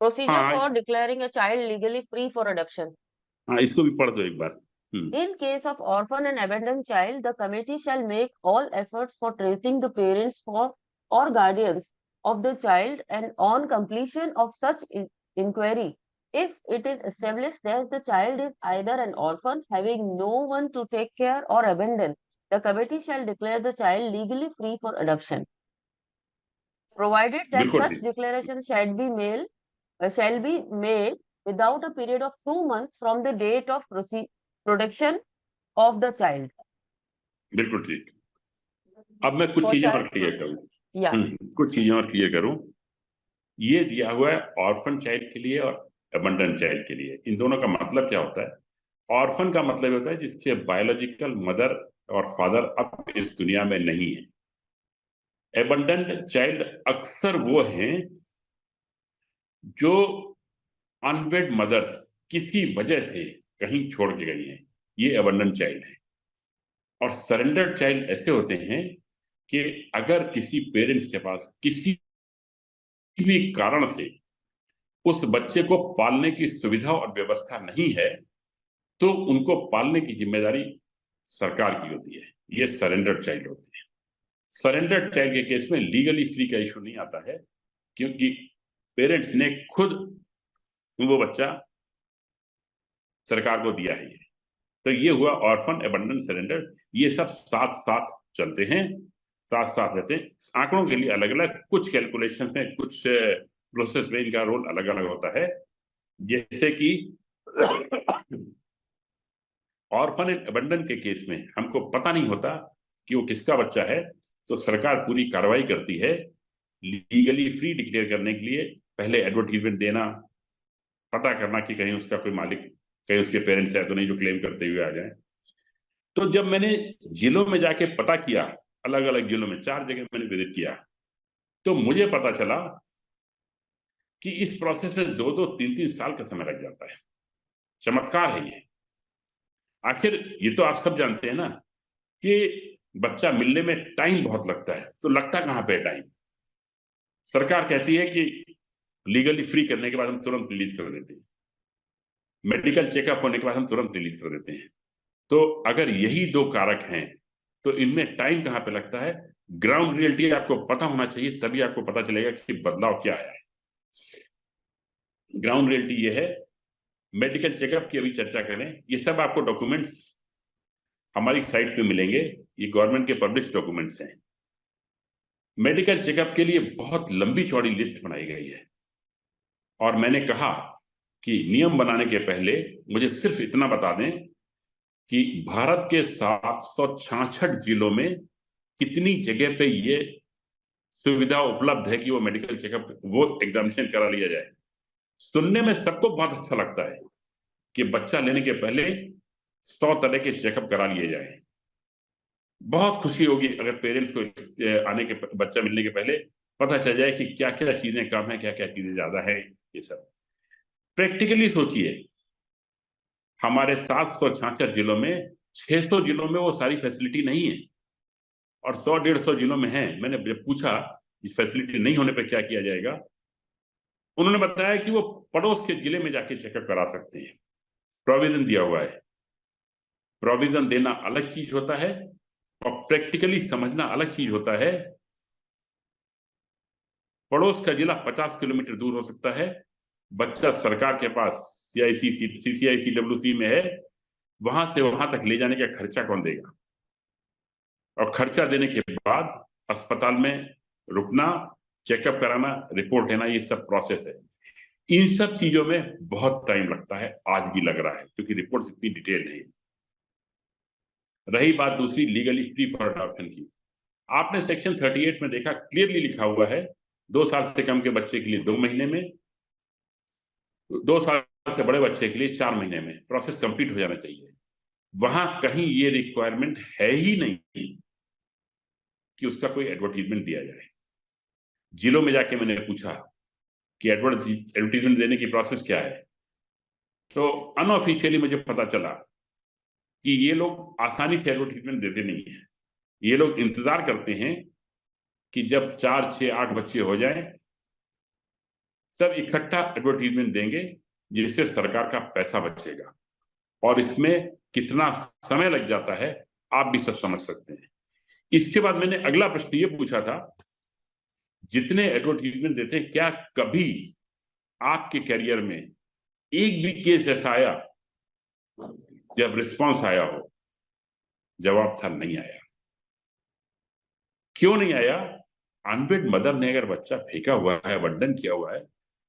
procedure हाँ for declaring a child legally free for adoption. हाँ, इसको भी पढ़ दो एक बार। In case of orphan and abandoned child, the committee shall make all efforts for tracing the parents for or guardians of the child, and on completion of such inquiry, if it is established that the child is either an orphan having no one to take care or abandoned, the committee shall declare the child legally free for adoption, provided that बिल्कुल such ठीक, declaration shall be made without a period of 2 months from the date of production of the child. बिल्कुल ठीक। अब मैं कुछ For चीजें और child, clear करूं। yeah. कुछ चीजें और क्लियर करूं। ये दिया हुआ है ऑर्फन चाइल्ड के लिए और अबंडन चाइल्ड के लिए। इन दोनों का मतलब क्या होता है? ऑर्फन का मतलब होता है जिसके बायोलॉजिकल मदर और फादर अब इस दुनिया में नहीं है। एबंडन चाइल्ड अक्सर वो हैं जो अनवेड मदर्स किसी वजह से कहीं छोड़ के गई हैं, ये अबंडन चाइल्ड है। और सरेंडर्ड चाइल्ड ऐसे होते हैं कि अगर किसी पेरेंट्स के पास किसी भी कारण से उस बच्चे को पालने की सुविधा और व्यवस्था नहीं है, तो उनको पालने की जिम्मेदारी सरकार की होती है। ये सरेंडर्ड चाइल्ड होते हैं। सरेंडर्ड चाइल्ड के केस में लीगली फ्री का इशू नहीं आता है, क्योंकि पेरेंट्स ने खुद वो बच्चा सरकार को दिया है। तो ये हुआ ऑर्फन, एबंडन, सरेंडर। ये सब साथ साथ चलते हैं, साथ साथ रहते हैं। आंकड़ों के लिए अलग अलग, कुछ कैलकुलेशन में, कुछ प्रोसेस में इनका रोल अलग अलग होता है। जैसे कि ऑर्फन एंड एबंडन के केस में हमको पता नहीं होता कि वो किसका बच्चा है, तो सरकार पूरी कार्रवाई करती है लीगली फ्री डिक्लेयर करने के लिए। पहले एडवर्टीजमेंट देना, पता करना कि कहीं उसका कोई मालिक, कहीं उसके पेरेंट्स है तो नहीं जो क्लेम करते हुए आ जाए। तो जब मैंने जिलों में जाके पता किया, अलग अलग जिलों में 4 जगह मैंने विजिट किया, तो मुझे पता चला कि इस प्रोसेस में 2-2, 3-3 साल का समय लग जाता है। चमत्कार है ये। आखिर ये तो आप सब जानते हैं ना कि बच्चा मिलने में टाइम बहुत लगता है, तो लगता कहाँ पे टाइम? सरकार कहती है कि लीगली फ्री करने के बाद हम तुरंत रिलीज कर देते हैं, मेडिकल चेकअप होने के बाद हम तुरंत रिलीज कर देते हैं। तो अगर यही 2 कारक हैं तो इनमें टाइम कहाँ पे लगता है? ग्राउंड रियलिटी आपको पता होना चाहिए, तभी आपको पता चलेगा कि बदलाव क्या आया है। ग्राउंड रियलिटी ये है। मेडिकल चेकअप की अभी चर्चा करें, ये सब आपको डॉक्यूमेंट्स हमारी साइट पे मिलेंगे। ये गवर्नमेंट के पब्लिश डॉक्यूमेंट्स हैं। मेडिकल चेकअप के लिए बहुत लंबी चौड़ी लिस्ट बनाई गई है, और मैंने कहा कि नियम बनाने के पहले मुझे सिर्फ इतना बता दें कि भारत के 766 जिलों में कितनी जगह पे ये सुविधा उपलब्ध है कि वो मेडिकल चेकअप, वो एग्जामिनेशन करा लिया जाए। सुनने में सबको बहुत अच्छा लगता है कि बच्चा लेने के पहले 100 तरह के चेकअप करा लिए जाए। बहुत खुशी होगी अगर पेरेंट्स को आने के, बच्चा मिलने के पहले पता चल जाए कि क्या क्या चीजें कम है, क्या क्या चीजें ज्यादा है। ये सब प्रैक्टिकली सोचिए, हमारे 766 जिलों में 600 जिलों में वो सारी फैसिलिटी नहीं है, और 100-150 जिलों में है। मैंने जब पूछा कि फैसिलिटी नहीं होने पर क्या किया जाएगा, उन्होंने बताया कि वो पड़ोस के जिले में जाके चेकअप करा सकते हैं, प्रोविजन दिया हुआ है। प्रोविजन देना अलग चीज होता है और प्रैक्टिकली समझना अलग चीज होता है। पड़ोस का जिला 50 किलोमीटर दूर हो सकता है, बच्चा सरकार के पास CCICWC में है, वहां से वहां तक ले जाने का खर्चा कौन देगा? और खर्चा देने के बाद अस्पताल में रुकना, चेकअप कराना, रिपोर्ट लेना, ये सब प्रोसेस है। इन सब चीजों में बहुत टाइम लगता है, आज भी लग रहा है, क्योंकि रिपोर्ट इतनी डिटेल नहीं। रही बात दूसरी, लीगली फ्री फॉर अडॉप्शन की, आपने सेक्शन 38 में देखा, क्लियरली लिखा हुआ है 2 साल से कम के बच्चे के लिए 2 महीने में, 2 साल से बड़े बच्चे के लिए 4 महीने में प्रोसेस कंप्लीट हो जाना चाहिए। वहां कहीं ये रिक्वायरमेंट है ही नहीं कि उसका कोई एडवर्टीजमेंट दिया जाए। जिलों में जाके मैंने पूछा कि एडवर्टीजमेंट देने की प्रोसेस क्या है, तो अनऑफिशियली मुझे पता चला कि ये लोग आसानी से एडवर्टीजमेंट देते नहीं है। ये लोग इंतजार करते हैं कि जब 4, 6, 8 बच्चे हो जाएं, तब इकट्ठा एडवर्टीजमेंट देंगे, जिससे सरकार का पैसा बचेगा। और इसमें कितना समय लग जाता है आप भी सब समझ सकते हैं। इसके बाद मैंने अगला प्रश्न ये पूछा था, जितने एडवर्टीजमेंट देते हैं, क्या कभी आपके करियर में एक भी केस ऐसा आया जब रिस्पांस आया हो? जवाब था नहीं आया। क्यों नहीं आया? अनवेड मदर ने अगर बच्चा फेंका हुआ है, अबंडन किया हुआ है,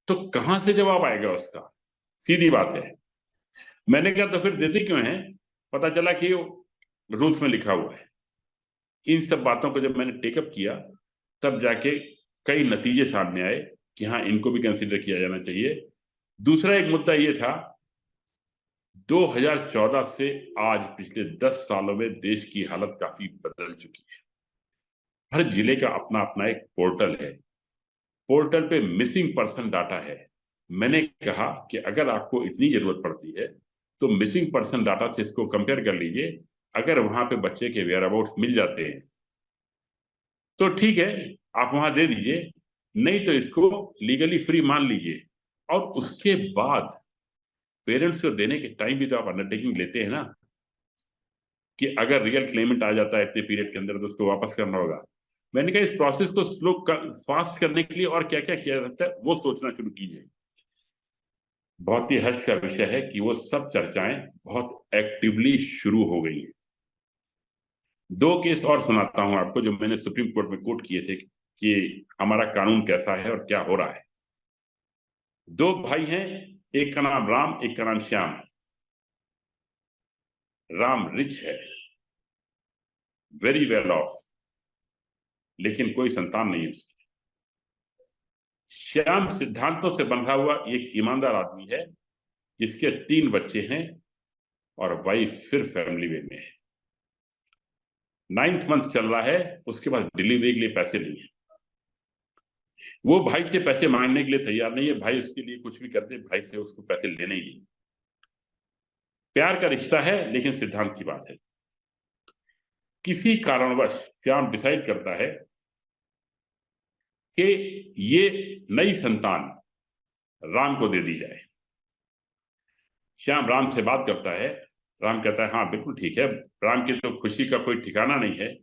तो कहां से जवाब आएगा उसका? सीधी बात है। मैंने कहा तो फिर देते क्यों हैं? पता चला कि रूल्स में लिखा हुआ है। इन सब बातों को जब मैंने टेकअप किया, तब जाके कई नतीजे सामने आए कि हाँ, इनको भी कंसीडर किया जाना चाहिए। दूसरा एक मुद्दा ये था, 2014 से आज पिछले 10 सालों में देश की हालत काफी बदल चुकी है। हर जिले का अपना अपना एक पोर्टल है, पोर्टल पे मिसिंग पर्सन डाटा है। मैंने कहा कि अगर आपको इतनी जरूरत पड़ती है तो मिसिंग पर्सन डाटा से इसको कंपेयर कर लीजिए। अगर वहां पे बच्चे के वेयर अबाउट्स मिल जाते हैं तो ठीक है, आप वहां दे दीजिए, नहीं तो इसको लीगली फ्री मान लीजिए। और उसके बाद पेरेंट्स को देने के टाइम भी तो आप अंडरटेकिंग लेते हैं ना, कि अगर रियल क्लेमेंट आ जाता है इतने पीरियड के अंदर तो उसको वापस करना होगा। मैंने कहा इस प्रोसेस को स्लो फास्ट करने के लिए और क्या क्या किया जा सकता है, वो सोचना शुरू कीजिए। बहुत ही हर्ष का विषय है कि वो सब चर्चाएं बहुत एक्टिवली शुरू हो गई हैं। 2 केस और सुनाता हूं आपको जो मैंने सुप्रीम कोर्ट में कोट किए थे कि हमारा कानून कैसा है और क्या हो रहा है। 2 भाई हैं, एक का नाम राम, एक का नाम श्याम। राम रिच है, वेरी वेल ऑफ, लेकिन कोई संतान नहीं है उसकी। श्याम सिद्धांतों से बंधा हुआ एक ईमानदार आदमी है, जिसके 3 बच्चे हैं और वाइफ फिर फैमिली में है। 9th मंथ चल रहा है, उसके पास डिलीवरी के लिए पैसे नहीं है। वो भाई से पैसे मांगने के लिए तैयार नहीं है, भाई उसके लिए कुछ भी कर दे, भाई से उसको पैसे लेने ही नहीं। प्यार का रिश्ता है, लेकिन सिद्धांत की बात है। किसी कारणवश श्याम डिसाइड करता है कि ये नई संतान राम को दे दी जाए। श्याम राम से बात करता है, राम कहता है हाँ बिल्कुल ठीक है। राम की तो खुशी का कोई ठिकाना नहीं है,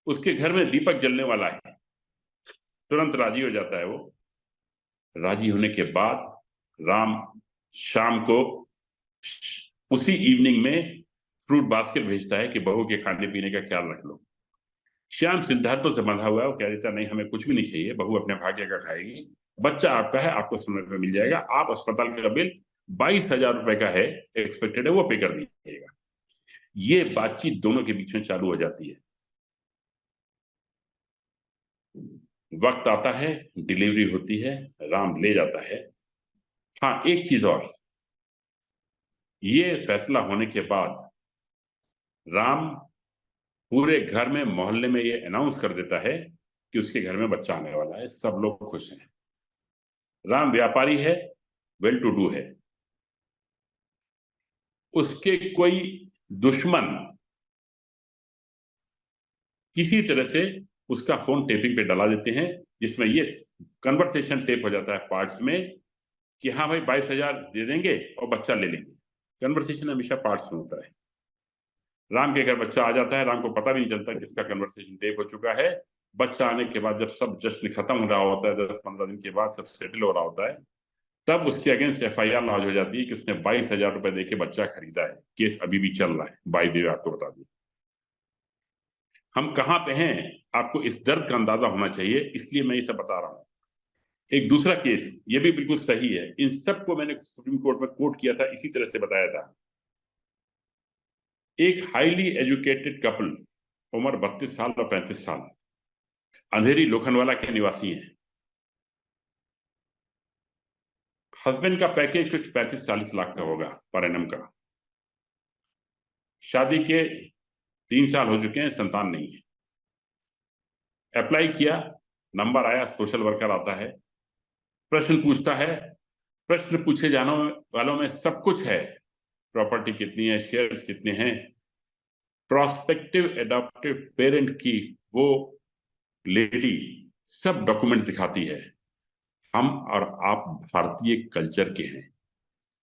उसके घर में दीपक जलने वाला है। तुरंत राजी हो जाता है वो। राजी होने के बाद राम शाम को उसी इवनिंग में फ्रूट बास्केट भेजता है कि बहू के खाने पीने का ख्याल रख लो। श्याम सिद्धार्थों से बंधा हुआ है, वो कह देता नहीं हमें कुछ भी नहीं चाहिए, बहू अपने भाग्य का खाएगी, बच्चा आपका है, आपको समय पे मिल जाएगा, आप अस्पताल का बिल 22,000 रुपए का है, एक्सपेक्टेड है, वो पे कर दीजिएगा। ये बातचीत दोनों के बीच में चालू हो जाती है। वक्त आता है, डिलीवरी होती है, राम ले जाता है। हाँ, एक चीज और, ये फैसला होने के बाद राम पूरे घर में, मोहल्ले में ये अनाउंस कर देता है कि उसके घर में बच्चा आने वाला है, सब लोग खुश हैं। राम व्यापारी है, वेल टू डू है, उसके कोई दुश्मन किसी तरह से उसका फोन टेपिंग पे डाला देते हैं, जिसमें ये कन्वर्सेशन टेप हो जाता है पार्ट्स में कि हाँ भाई 22,000 दे देंगे और बच्चा ले लेंगे। कन्वर्सेशन हमेशा पार्ट्स में होता है। राम के घर बच्चा आ जाता है, राम को पता नहीं चलता कि उसका कन्वर्सेशन टेप हो चुका है। बच्चा आने के बाद जब सब जश्न खत्म हो रहा होता है, 10-15 दिन के बाद सब सेटल हो रहा होता है, तब उसके अगेंस्ट FIR लॉन्च हो जाती है कि उसने 22,000 रुपए देके बच्चा खरीदा है। केस अभी भी चल रहा है, बाई द वे आपको बता दूं। हम कहाँ पे हैं आपको इस दर्द का अंदाजा होना चाहिए, इसलिए मैं ये सब बता रहा हूं। एक दूसरा केस, ये भी बिल्कुल सही है, इन सबको मैंने सुप्रीम कोर्ट में कोर्ट किया था, इसी तरह से बताया था। एक हाईली एजुकेटेड कपल, उम्र 32 साल और 35 साल, अंधेरी लोखंडवाला के निवासी हैं। हस्बैंड का पैकेज कुछ 35-40 लाख का होगा पर एनम का। शादी के 3 साल हो चुके हैं, संतान नहीं है। अप्लाई किया, नंबर आया, सोशल वर्कर आता है, प्रश्न पूछता है। प्रश्न पूछे जाने वालों में सब कुछ है, प्रॉपर्टी कितनी है, शेयर्स कितने हैं। प्रोस्पेक्टिव एडॉप्टिव पेरेंट की वो लेडी सब डॉक्यूमेंट दिखाती है। हम और आप भारतीय कल्चर के हैं,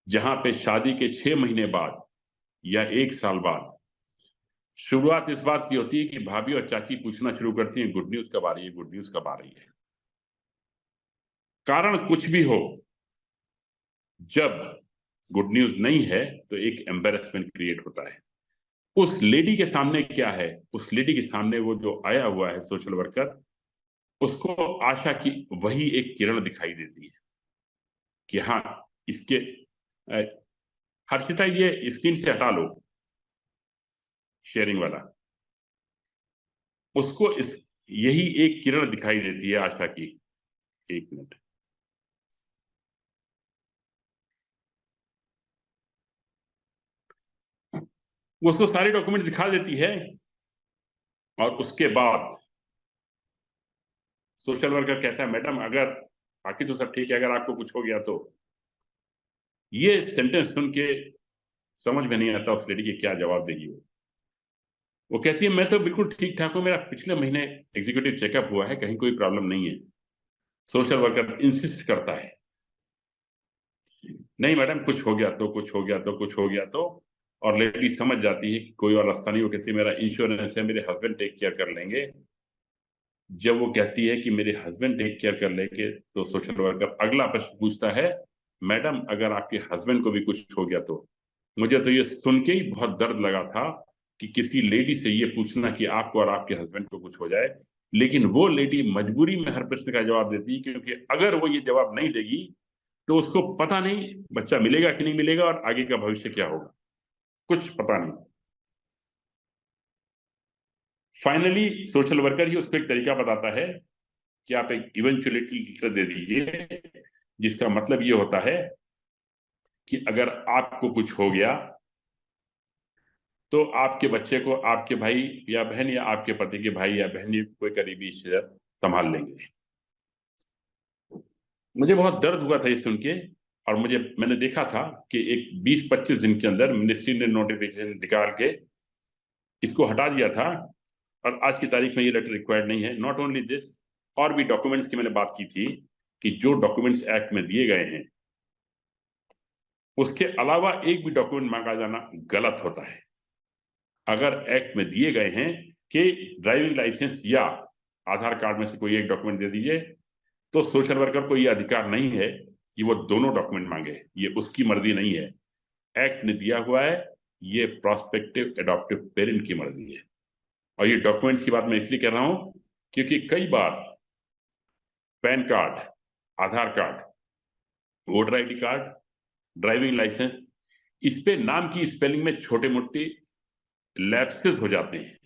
जहां पे शादी के 6 महीने बाद या 1 साल बाद शुरुआत इस बात की होती है कि भाभी और चाची पूछना शुरू करती हैं, गुड न्यूज कब आ रही है, गुड न्यूज कब आ रही है। कारण कुछ भी हो, जब गुड न्यूज नहीं है तो एक एम्बेरसमेंट क्रिएट होता है। उस लेडी के सामने क्या है, उस लेडी के सामने वो जो आया हुआ है सोशल वर्कर, उसको आशा की वही एक किरण दिखाई देती है कि हाँ इसके हर्षिता ये स्क्रीन से हटा लो शेयरिंग वाला। उसको इस यही एक किरण दिखाई देती है आशा की। 1 मिनट, वो उसको सारे डॉक्यूमेंट दिखा देती है और उसके बाद सोशल वर्कर कहता है मैडम अगर बाकी तो सब ठीक है, अगर आपको कुछ हो गया तो। ये सेंटेंस सुन के समझ में नहीं आता उस लेडी के क्या जवाब देगी। वो कहती है मैं तो बिल्कुल ठीक ठाक हूं, मेरा पिछले महीने एग्जीक्यूटिव चेकअप हुआ है, कहीं कोई प्रॉब्लम नहीं है। सोशल वर्कर इंसिस्ट करता है नहीं मैडम कुछ हो गया तो, कुछ हो गया तो, कुछ हो गया तो। और लेडी समझ जाती है कि कोई और रास्ता नहीं। वो कहती है मेरा इंश्योरेंस है, मेरे हस्बैंड टेक केयर कर लेंगे। जब वो कहती है कि मेरे हस्बैंड टेक केयर कर लेंगे, तो सोशल वर्कर अगला प्रश्न पूछता है मैडम अगर आपके हस्बैंड को भी कुछ हो गया तो। मुझे तो ये सुन के ही बहुत दर्द लगा था कि किसी लेडी से ये पूछना कि आपको और आपके हस्बैंड को कुछ हो जाए, लेकिन वो लेडी मजबूरी में हर प्रश्न का जवाब देती है, क्योंकि अगर वो ये जवाब नहीं देगी तो उसको पता नहीं बच्चा मिलेगा कि नहीं मिलेगा और आगे का भविष्य क्या होगा, कुछ पता नहीं। फाइनली सोशल वर्कर ही उसको एक तरीका बताता है कि आप एक इवेंचुअलिटी लेटर दे दीजिए, जिसका मतलब ये होता है कि अगर आपको कुछ हो गया तो आपके बच्चे को आपके भाई या बहन या आपके पति के भाई या बहन या कोई करीबी रिश्तेदार संभाल लेंगे। मुझे बहुत दर्द हुआ था ये सुन के, और मैंने देखा था कि एक 20-25 दिन के अंदर मिनिस्ट्री ने नोटिफिकेशन निकाल के इसको हटा दिया था, और आज की तारीख में ये लेटर रिक्वायर्ड नहीं है। नॉट ओनली दिस, और भी डॉक्यूमेंट्स की मैंने बात की थी कि जो डॉक्यूमेंट्स एक्ट में दिए गए हैं उसके अलावा एक भी डॉक्यूमेंट मांगा जाना गलत होता है। अगर एक्ट में दिए गए हैं कि ड्राइविंग लाइसेंस या आधार कार्ड में से कोई एक डॉक्यूमेंट दे दीजिए, तो सोशल वर्कर को यह अधिकार नहीं है कि वो दोनों डॉक्यूमेंट मांगे, ये उसकी मर्जी नहीं है। एक्ट ने दिया हुआ है, ये प्रोस्पेक्टिव एडॉप्टिव पेरेंट की मर्जी है। और ये डॉक्यूमेंट्स की बात मैं इसलिए कर रहा हूं क्योंकि कई बार PAN card, Aadhaar card, voter ID card, driving licence, इस पे नाम की स्पेलिंग में छोटे मोटे लैप्सेस हो जाते हैं।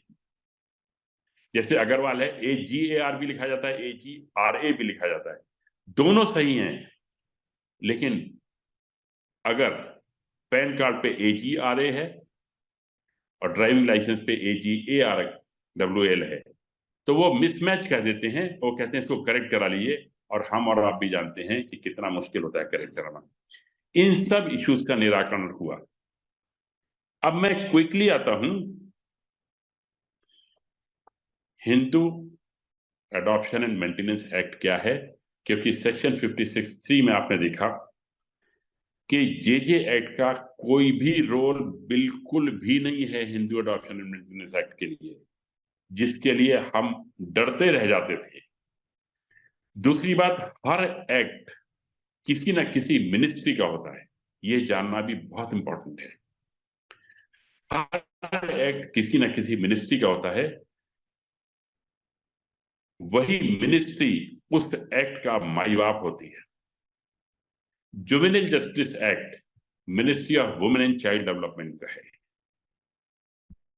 जैसे अग्रवाल है, AGAR भी लिखा जाता है, AGRA भी लिखा जाता है, दोनों सही हैं। लेकिन अगर पैन कार्ड पे AGRA है और ड्राइविंग लाइसेंस पे AGARWL है, तो वो मिसमैच कह देते हैं, वो कहते हैं इसको करेक्ट करा लीजिए, और हम और आप भी जानते हैं कि कितना मुश्किल होता है करेक्ट कराना। इन सब इश्यूज का निराकरण हुआ। अब मैं क्विकली आता हूं Hindu adoption and maintenance act क्या है, क्योंकि सेक्शन 56(3) में आपने देखा कि जेजे एक्ट का कोई भी रोल बिल्कुल भी नहीं है Hindu adoption and maintenance act के लिए, जिसके लिए हम डरते रह जाते थे। दूसरी बात, हर एक्ट किसी न किसी मिनिस्ट्री का होता है, ये जानना भी बहुत इंपॉर्टेंट है। हर एक्ट किसी न किसी मिनिस्ट्री का होता है, वही मिनिस्ट्री उस एक्ट का माई बाप होती है। Juvenile justice act ministry of women and child development का है,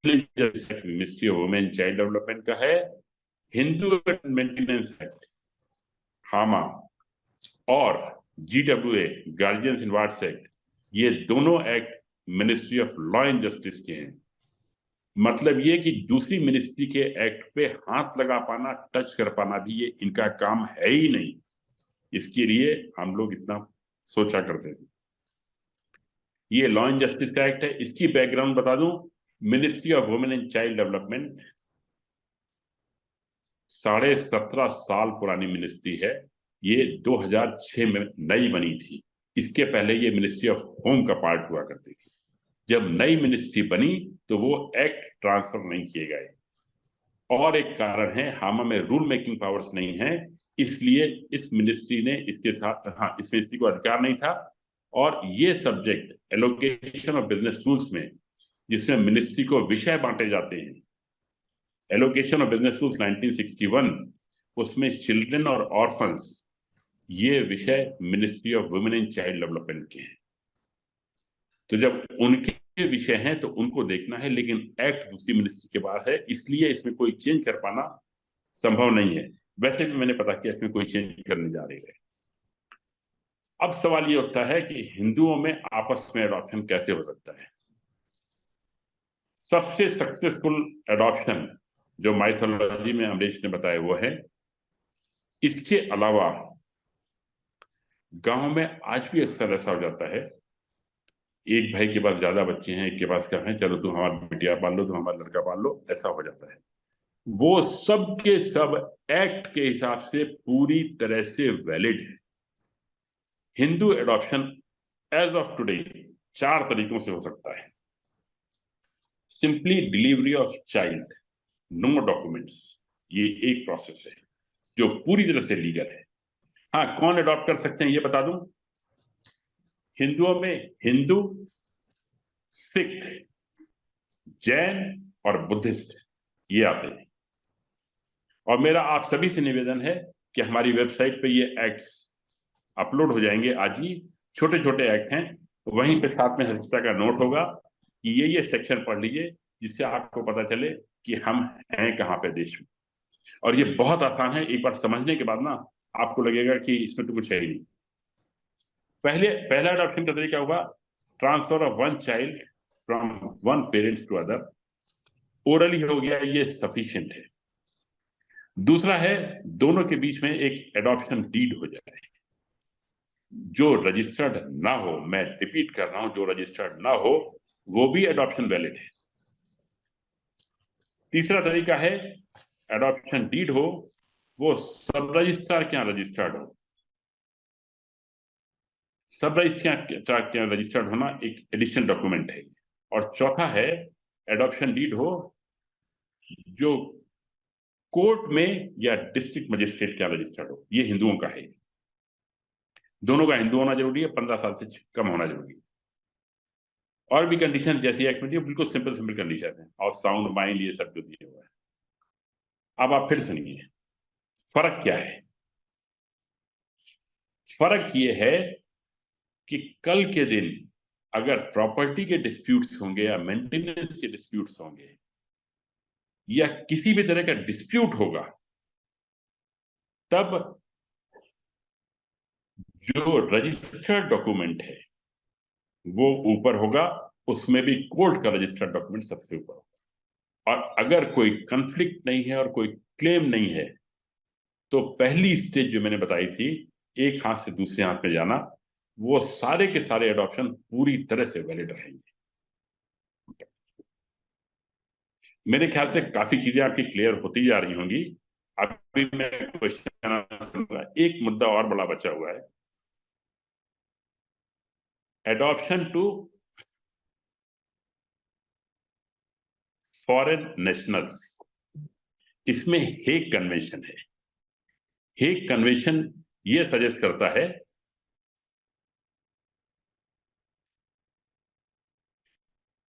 ministry of women and child development का है। हिंदू मेंटेनेंस एक्ट हामा और GWA गार्जियंस इन वार्ड्स एक्ट, ये दोनों act ministry of law and justice के हैं। मतलब ये कि दूसरी मिनिस्ट्री के एक्ट पे हाथ लगा पाना, टच कर पाना भी ये इनका काम है ही नहीं। इसके लिए हम लोग इतना सोचा करते थे। ये लॉ एंड जस्टिस का एक्ट है। इसकी बैकग्राउंड बता दूं, ministry of women and child development 17.5 साल पुरानी मिनिस्ट्री है। ये 2006 में नई बनी थी। इसके पहले ये मिनिस्ट्री ऑफ होम का पार्ट हुआ करती थी। जब नई मिनिस्ट्री बनी तो वो एक्ट ट्रांसफर नहीं किए गए। और एक कारण है, हामा में रूल मेकिंग पावर्स नहीं है, इसलिए इस मिनिस्ट्री ने इसके साथ, हाँ, इस मिनिस्ट्री को अधिकार नहीं था। और ये subject allocation of business rules में, जिसमें मिनिस्ट्री को विषय बांटे जाते हैं, एलोकेशन ऑफ बिजनेस रूल्स 1961, उसमें चिल्ड्रन और ऑर्फन्स, ये विषय ministry of women and child development के हैं। तो जब उनके विषय हैं तो उनको देखना है, लेकिन एक्ट दूसरी मिनिस्ट्री के पास है, इसलिए इसमें कोई चेंज कर पाना संभव नहीं है। वैसे भी मैंने पता किया इसमें कोई चेंज करने जा रही है। अब सवाल ये उठता है कि हिंदुओं में आपस में एडॉप्शन कैसे हो सकता है। सबसे सक्सेसफुल एडॉप्शन जो माइथोलॉजी में अमरीश ने बताया वो है। इसके अलावा गांव में आज भी अक्सर ऐसा हो जाता है, एक भाई के पास ज्यादा बच्चे हैं, एक के पास कम है, चलो तुम हमारा बिटिया पाल लो, तुम हमारा लड़का पाल लो, ऐसा हो जाता है। वो सब के सब एक्ट के हिसाब से पूरी तरह से वैलिड है। Hindu adoption as of today 4 तरीकों से हो सकता है। Simply delivery of child, no documents, ये एक प्रोसेस है जो पूरी तरह से लीगल है। हाँ, कौन अडॉप्ट कर सकते हैं ये बता दूं। हिंदुओं में हिंदू, सिख, जैन और बुद्धिस्ट ये आते हैं। और मेरा आप सभी से निवेदन है कि हमारी वेबसाइट पे ये एक्ट्स अपलोड हो जाएंगे आज ही। छोटे छोटे एक्ट हैं, वहीं पे साथ में हरिस्ता का नोट होगा कि ये सेक्शन पढ़ लीजिए, जिससे आपको पता चले कि हम हैं कहाँ पे देश में। और ये बहुत आसान है, एक बार समझने के बाद ना आपको लगेगा कि इसमें तो कुछ है ही नहीं। पहला अडॉप्शन का तरीका हुआ transfer of one child from one parents to other, orally हो गया, ये सफिशिएंट है। दूसरा है दोनों के बीच में एक एडॉप्शन डीड हो जाए, जो रजिस्टर्ड ना हो, मैं रिपीट कर रहा हूं, जो रजिस्टर्ड ना हो वो भी एडॉप्शन वैलिड है। तीसरा तरीका है एडॉप्शन डीड हो, वो सब रजिस्ट्रार क्या रजिस्टर्ड हो। सब रजिस्ट्रार क्या रजिस्टर्ड होना एक एडिशनल डॉक्यूमेंट है। और चौथा है एडॉप्शन डीड हो जो कोर्ट में या डिस्ट्रिक्ट मजिस्ट्रेट क्या रजिस्टर्ड हो। ये हिंदुओं का है, दोनों का हिंदू होना जरूरी है, 15 साल से कम होना जरूरी है। और भी कंडीशन जैसी एक्ट में दी, बिल्कुल सिंपल कंडीशन है, और साउंड माइंड ये सब जो दिए हुआ है। अब आप फिर सुनिए फर्क क्या है। फर्क ये है कि कल के दिन अगर प्रॉपर्टी के डिस्प्यूट्स होंगे या मेंटेनेंस के डिस्प्यूट्स होंगे या किसी भी तरह का डिस्प्यूट होगा, तब जो रजिस्टर्ड डॉक्यूमेंट है वो ऊपर होगा, उसमें भी कोर्ट का रजिस्टर्ड डॉक्यूमेंट सबसे ऊपर होगा। और अगर कोई कंफ्लिक्ट नहीं है और कोई क्लेम नहीं है तो पहली स्टेज जो मैंने बताई थी, एक हाथ से दूसरे हाथ में जाना, वो सारे के सारे एडॉप्शन पूरी तरह से वैलिड रहेंगे। मेरे ख्याल से काफी चीजें आपकी क्लियर होती जा रही होंगी। अभी मैं क्वेश्चन, एक मुद्दा और बड़ा बचा हुआ है, एडॉप्शन टू फॉरेन नेशनल्स। इसमें हेग कन्वेंशन है। हेग कन्वेंशन ये सजेस्ट करता है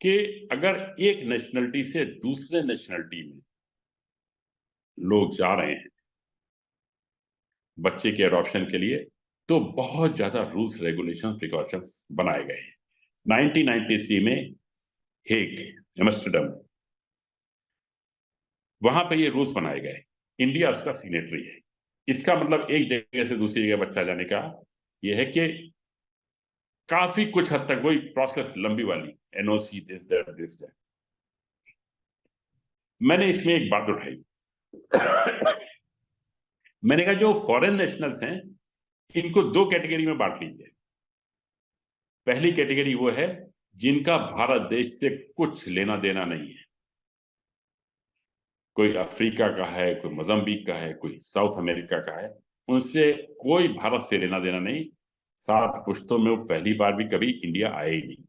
कि अगर एक नेशनलिटी से दूसरे नेशनलिटी में लोग जा रहे हैं बच्चे के एडॉप्शन के लिए, तो बहुत ज्यादा रूल्स, रेगुलेशंस, प्रिकॉशंस बनाए गए हैं। 1993 में हेग, एम्स्टर्डम, वहां पे ये रूल्स बनाए गए। इंडिया उसका सिग्नेटरी है। इसका मतलब एक जगह से दूसरी जगह बच्चा जाने का यह है कि काफी कुछ हद तक वही प्रोसेस लंबी वाली, एनओसी, दिस दैट। मैंने इसमें एक बात उठाई। मैंने कहा जो फॉरेन नेशनल्स हैं इनको दो कैटेगरी में बांट लीजिए। पहली कैटेगरी वो है जिनका भारत देश से कुछ लेना देना नहीं है। कोई अफ्रीका का है, कोई मोजाम्बिक का है, कोई साउथ अमेरिका का है, उनसे कोई भारत से लेना देना नहीं। 7 पुश्तों में वो पहली बार भी कभी इंडिया आए ही नहीं।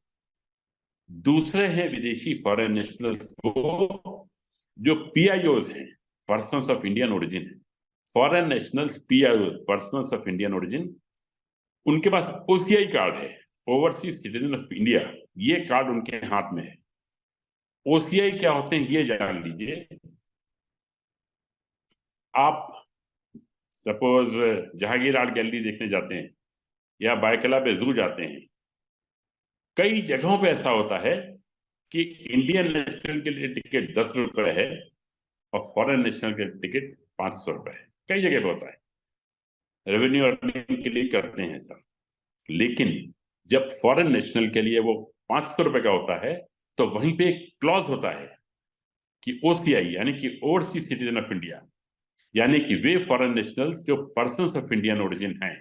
दूसरे हैं विदेशी फॉरेन नेशनल्स को जो पीआईओज हैं, पर्सन्स ऑफ इंडियन ओरिजिन है। Foreign nationals पीआईओज, persons of Indian origin, उनके पास ओसीआई कार्ड है, ओवरसीज सिटीजन ऑफ इंडिया। ये कार्ड उनके हाथ में है। ओसीआई क्या होते हैं ये जान लीजिए। आप सपोज जहांगीर आर्ट गैलरी देखने जाते हैं या बायकला पे जू जाते हैं, कई जगहों पे ऐसा होता है कि इंडियन नेशनल के लिए टिकट 10 रुपए है और फॉरेन नेशनल के टिकट 500 रुपए है। कई जगह पे होता है, रेवेन्यू अर्निंग के लिए करते हैं सब। लेकिन जब फॉरेन नेशनल के लिए वो 500 रुपए का होता है तो वहीं पे एक क्लॉज होता है कि ओसीआई यानी कि ओवरसीज सिटीजन ऑफ इंडिया, यानी कि वे फॉरेन नेशनल्स जो पर्सन्स ऑफ इंडियन ओरिजिन हैं,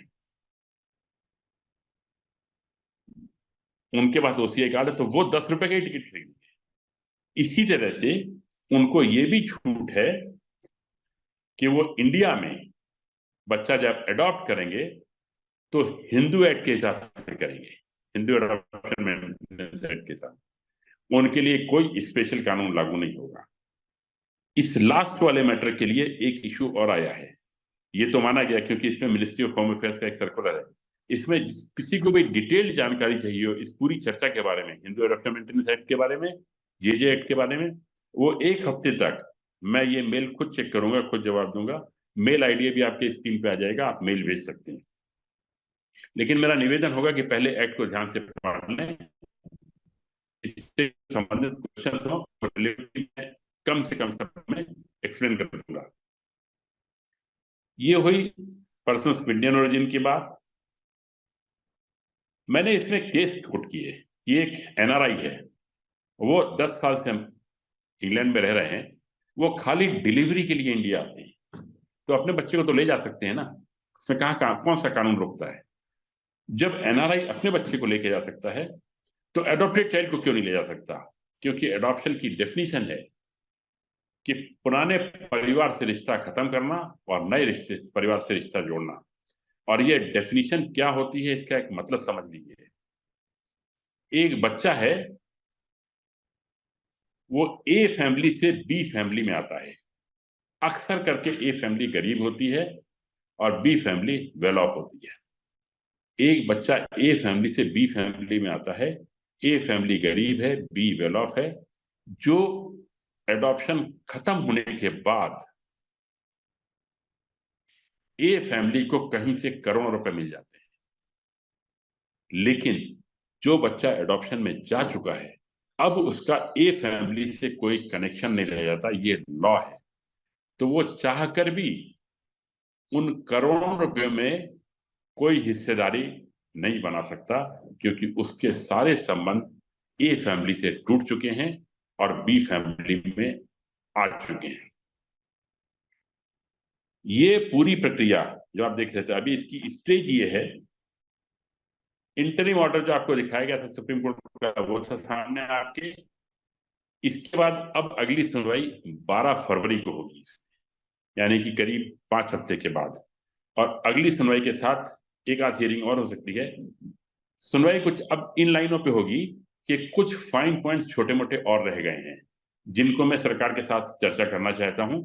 उनके पास ओसीआई कार्ड है तो वो 10 रुपए का ही टिकट खरीदेंगे। इसी तरह से उनको ये भी छूट है कि वो इंडिया में बच्चा जब अडॉप्ट करेंगे तो हिंदू एक्ट के हिसाब से करेंगे, हिंदू एडॉप्शन मेंटेनेंस एक्ट के साथ। उनके लिए कोई स्पेशल कानून लागू नहीं होगा। इस लास्ट वाले मैटर के लिए एक इशू और आया है। ये तो माना गया क्योंकि इसमें मिनिस्ट्री ऑफ होम अफेयर्स का एक सर्कुलर है। इसमें किसी को भी डिटेल्ड जानकारी चाहिए हो इस पूरी चर्चा के बारे में, हिंदू एडॉप्शन मेंटेनेंस एक्ट के बारे में, जेजे एक्ट के बारे में, वो 1 हफ्ते तक मैं ये मेल खुद चेक करूंगा, खुद जवाब दूंगा। मेल आईडी भी आपके स्क्रीन पे आ जाएगा, आप मेल भेज सकते हैं। लेकिन मेरा निवेदन होगा कि पहले एक्ट को ध्यान से पढ़ लें, इससे संबंधित क्वेश्चन हो तो कम से कम में एक्सप्लेन कर दूंगा। ये हुई पर्सन्स ऑफ इंडियन ओरिजिन की बात। मैंने इसमें केस कोट किए कि एक एनआरआई है, वो 10 साल से इंग्लैंड में रह रहे हैं, वो खाली डिलीवरी के लिए इंडिया आते हैं। तो अपने बच्चे को तो ले जा सकते हैं ना, इसमें कौन सा कानून रोकता है? जब एनआरआई अपने बच्चे को लेके जा सकता है तो एडॉप्टेड चाइल्ड को क्यों नहीं ले जा सकता? क्योंकि एडॉप्शन की डेफिनेशन है कि पुराने परिवार से रिश्ता खत्म करना और नए रिश्ते परिवार से रिश्ता जोड़ना। और ये डेफिनेशन क्या होती है इसका एक मतलब समझ लीजिए। एक बच्चा है, वो ए फैमिली से बी फैमिली में आता है। अक्सर करके ए फैमिली गरीब होती है और बी फैमिली वेल ऑफ होती है। एक बच्चा ए फैमिली से बी फैमिली में आता है, ए फैमिली गरीब है, बी वेल ऑफ है। जो एडॉप्शन खत्म होने के बाद ए फैमिली को कहीं से करोड़ों रुपए मिल जाते हैं। लेकिन जो बच्चा एडॉप्शन में जा चुका है, अब उसका ए फैमिली से कोई कनेक्शन नहीं रह जाता, ये लॉ है। तो वो चाहकर भी उन करोड़ों रुपयों में कोई हिस्सेदारी नहीं बना सकता, क्योंकि उसके सारे संबंध ए फैमिली से टूट चुके हैं और बी फैमिली में आ चुके हैं। ये पूरी प्रक्रिया जो आप देख रहे थे अभी, इसकी स्टेज ये है, इंटरिम ऑर्डर जो आपको दिखाया गया था सुप्रीम कोर्ट का, वो था सामने आपके। इसके बाद अब अगली सुनवाई 12 फरवरी को होगी, यानी कि करीब 5 हफ्ते के बाद। और अगली सुनवाई के साथ एक आध हियरिंग और हो सकती है। सुनवाई कुछ अब इन लाइनों पे होगी कि कुछ फाइन पॉइंट्स छोटे मोटे और रह गए हैं, जिनको मैं सरकार के साथ चर्चा करना चाहता हूं,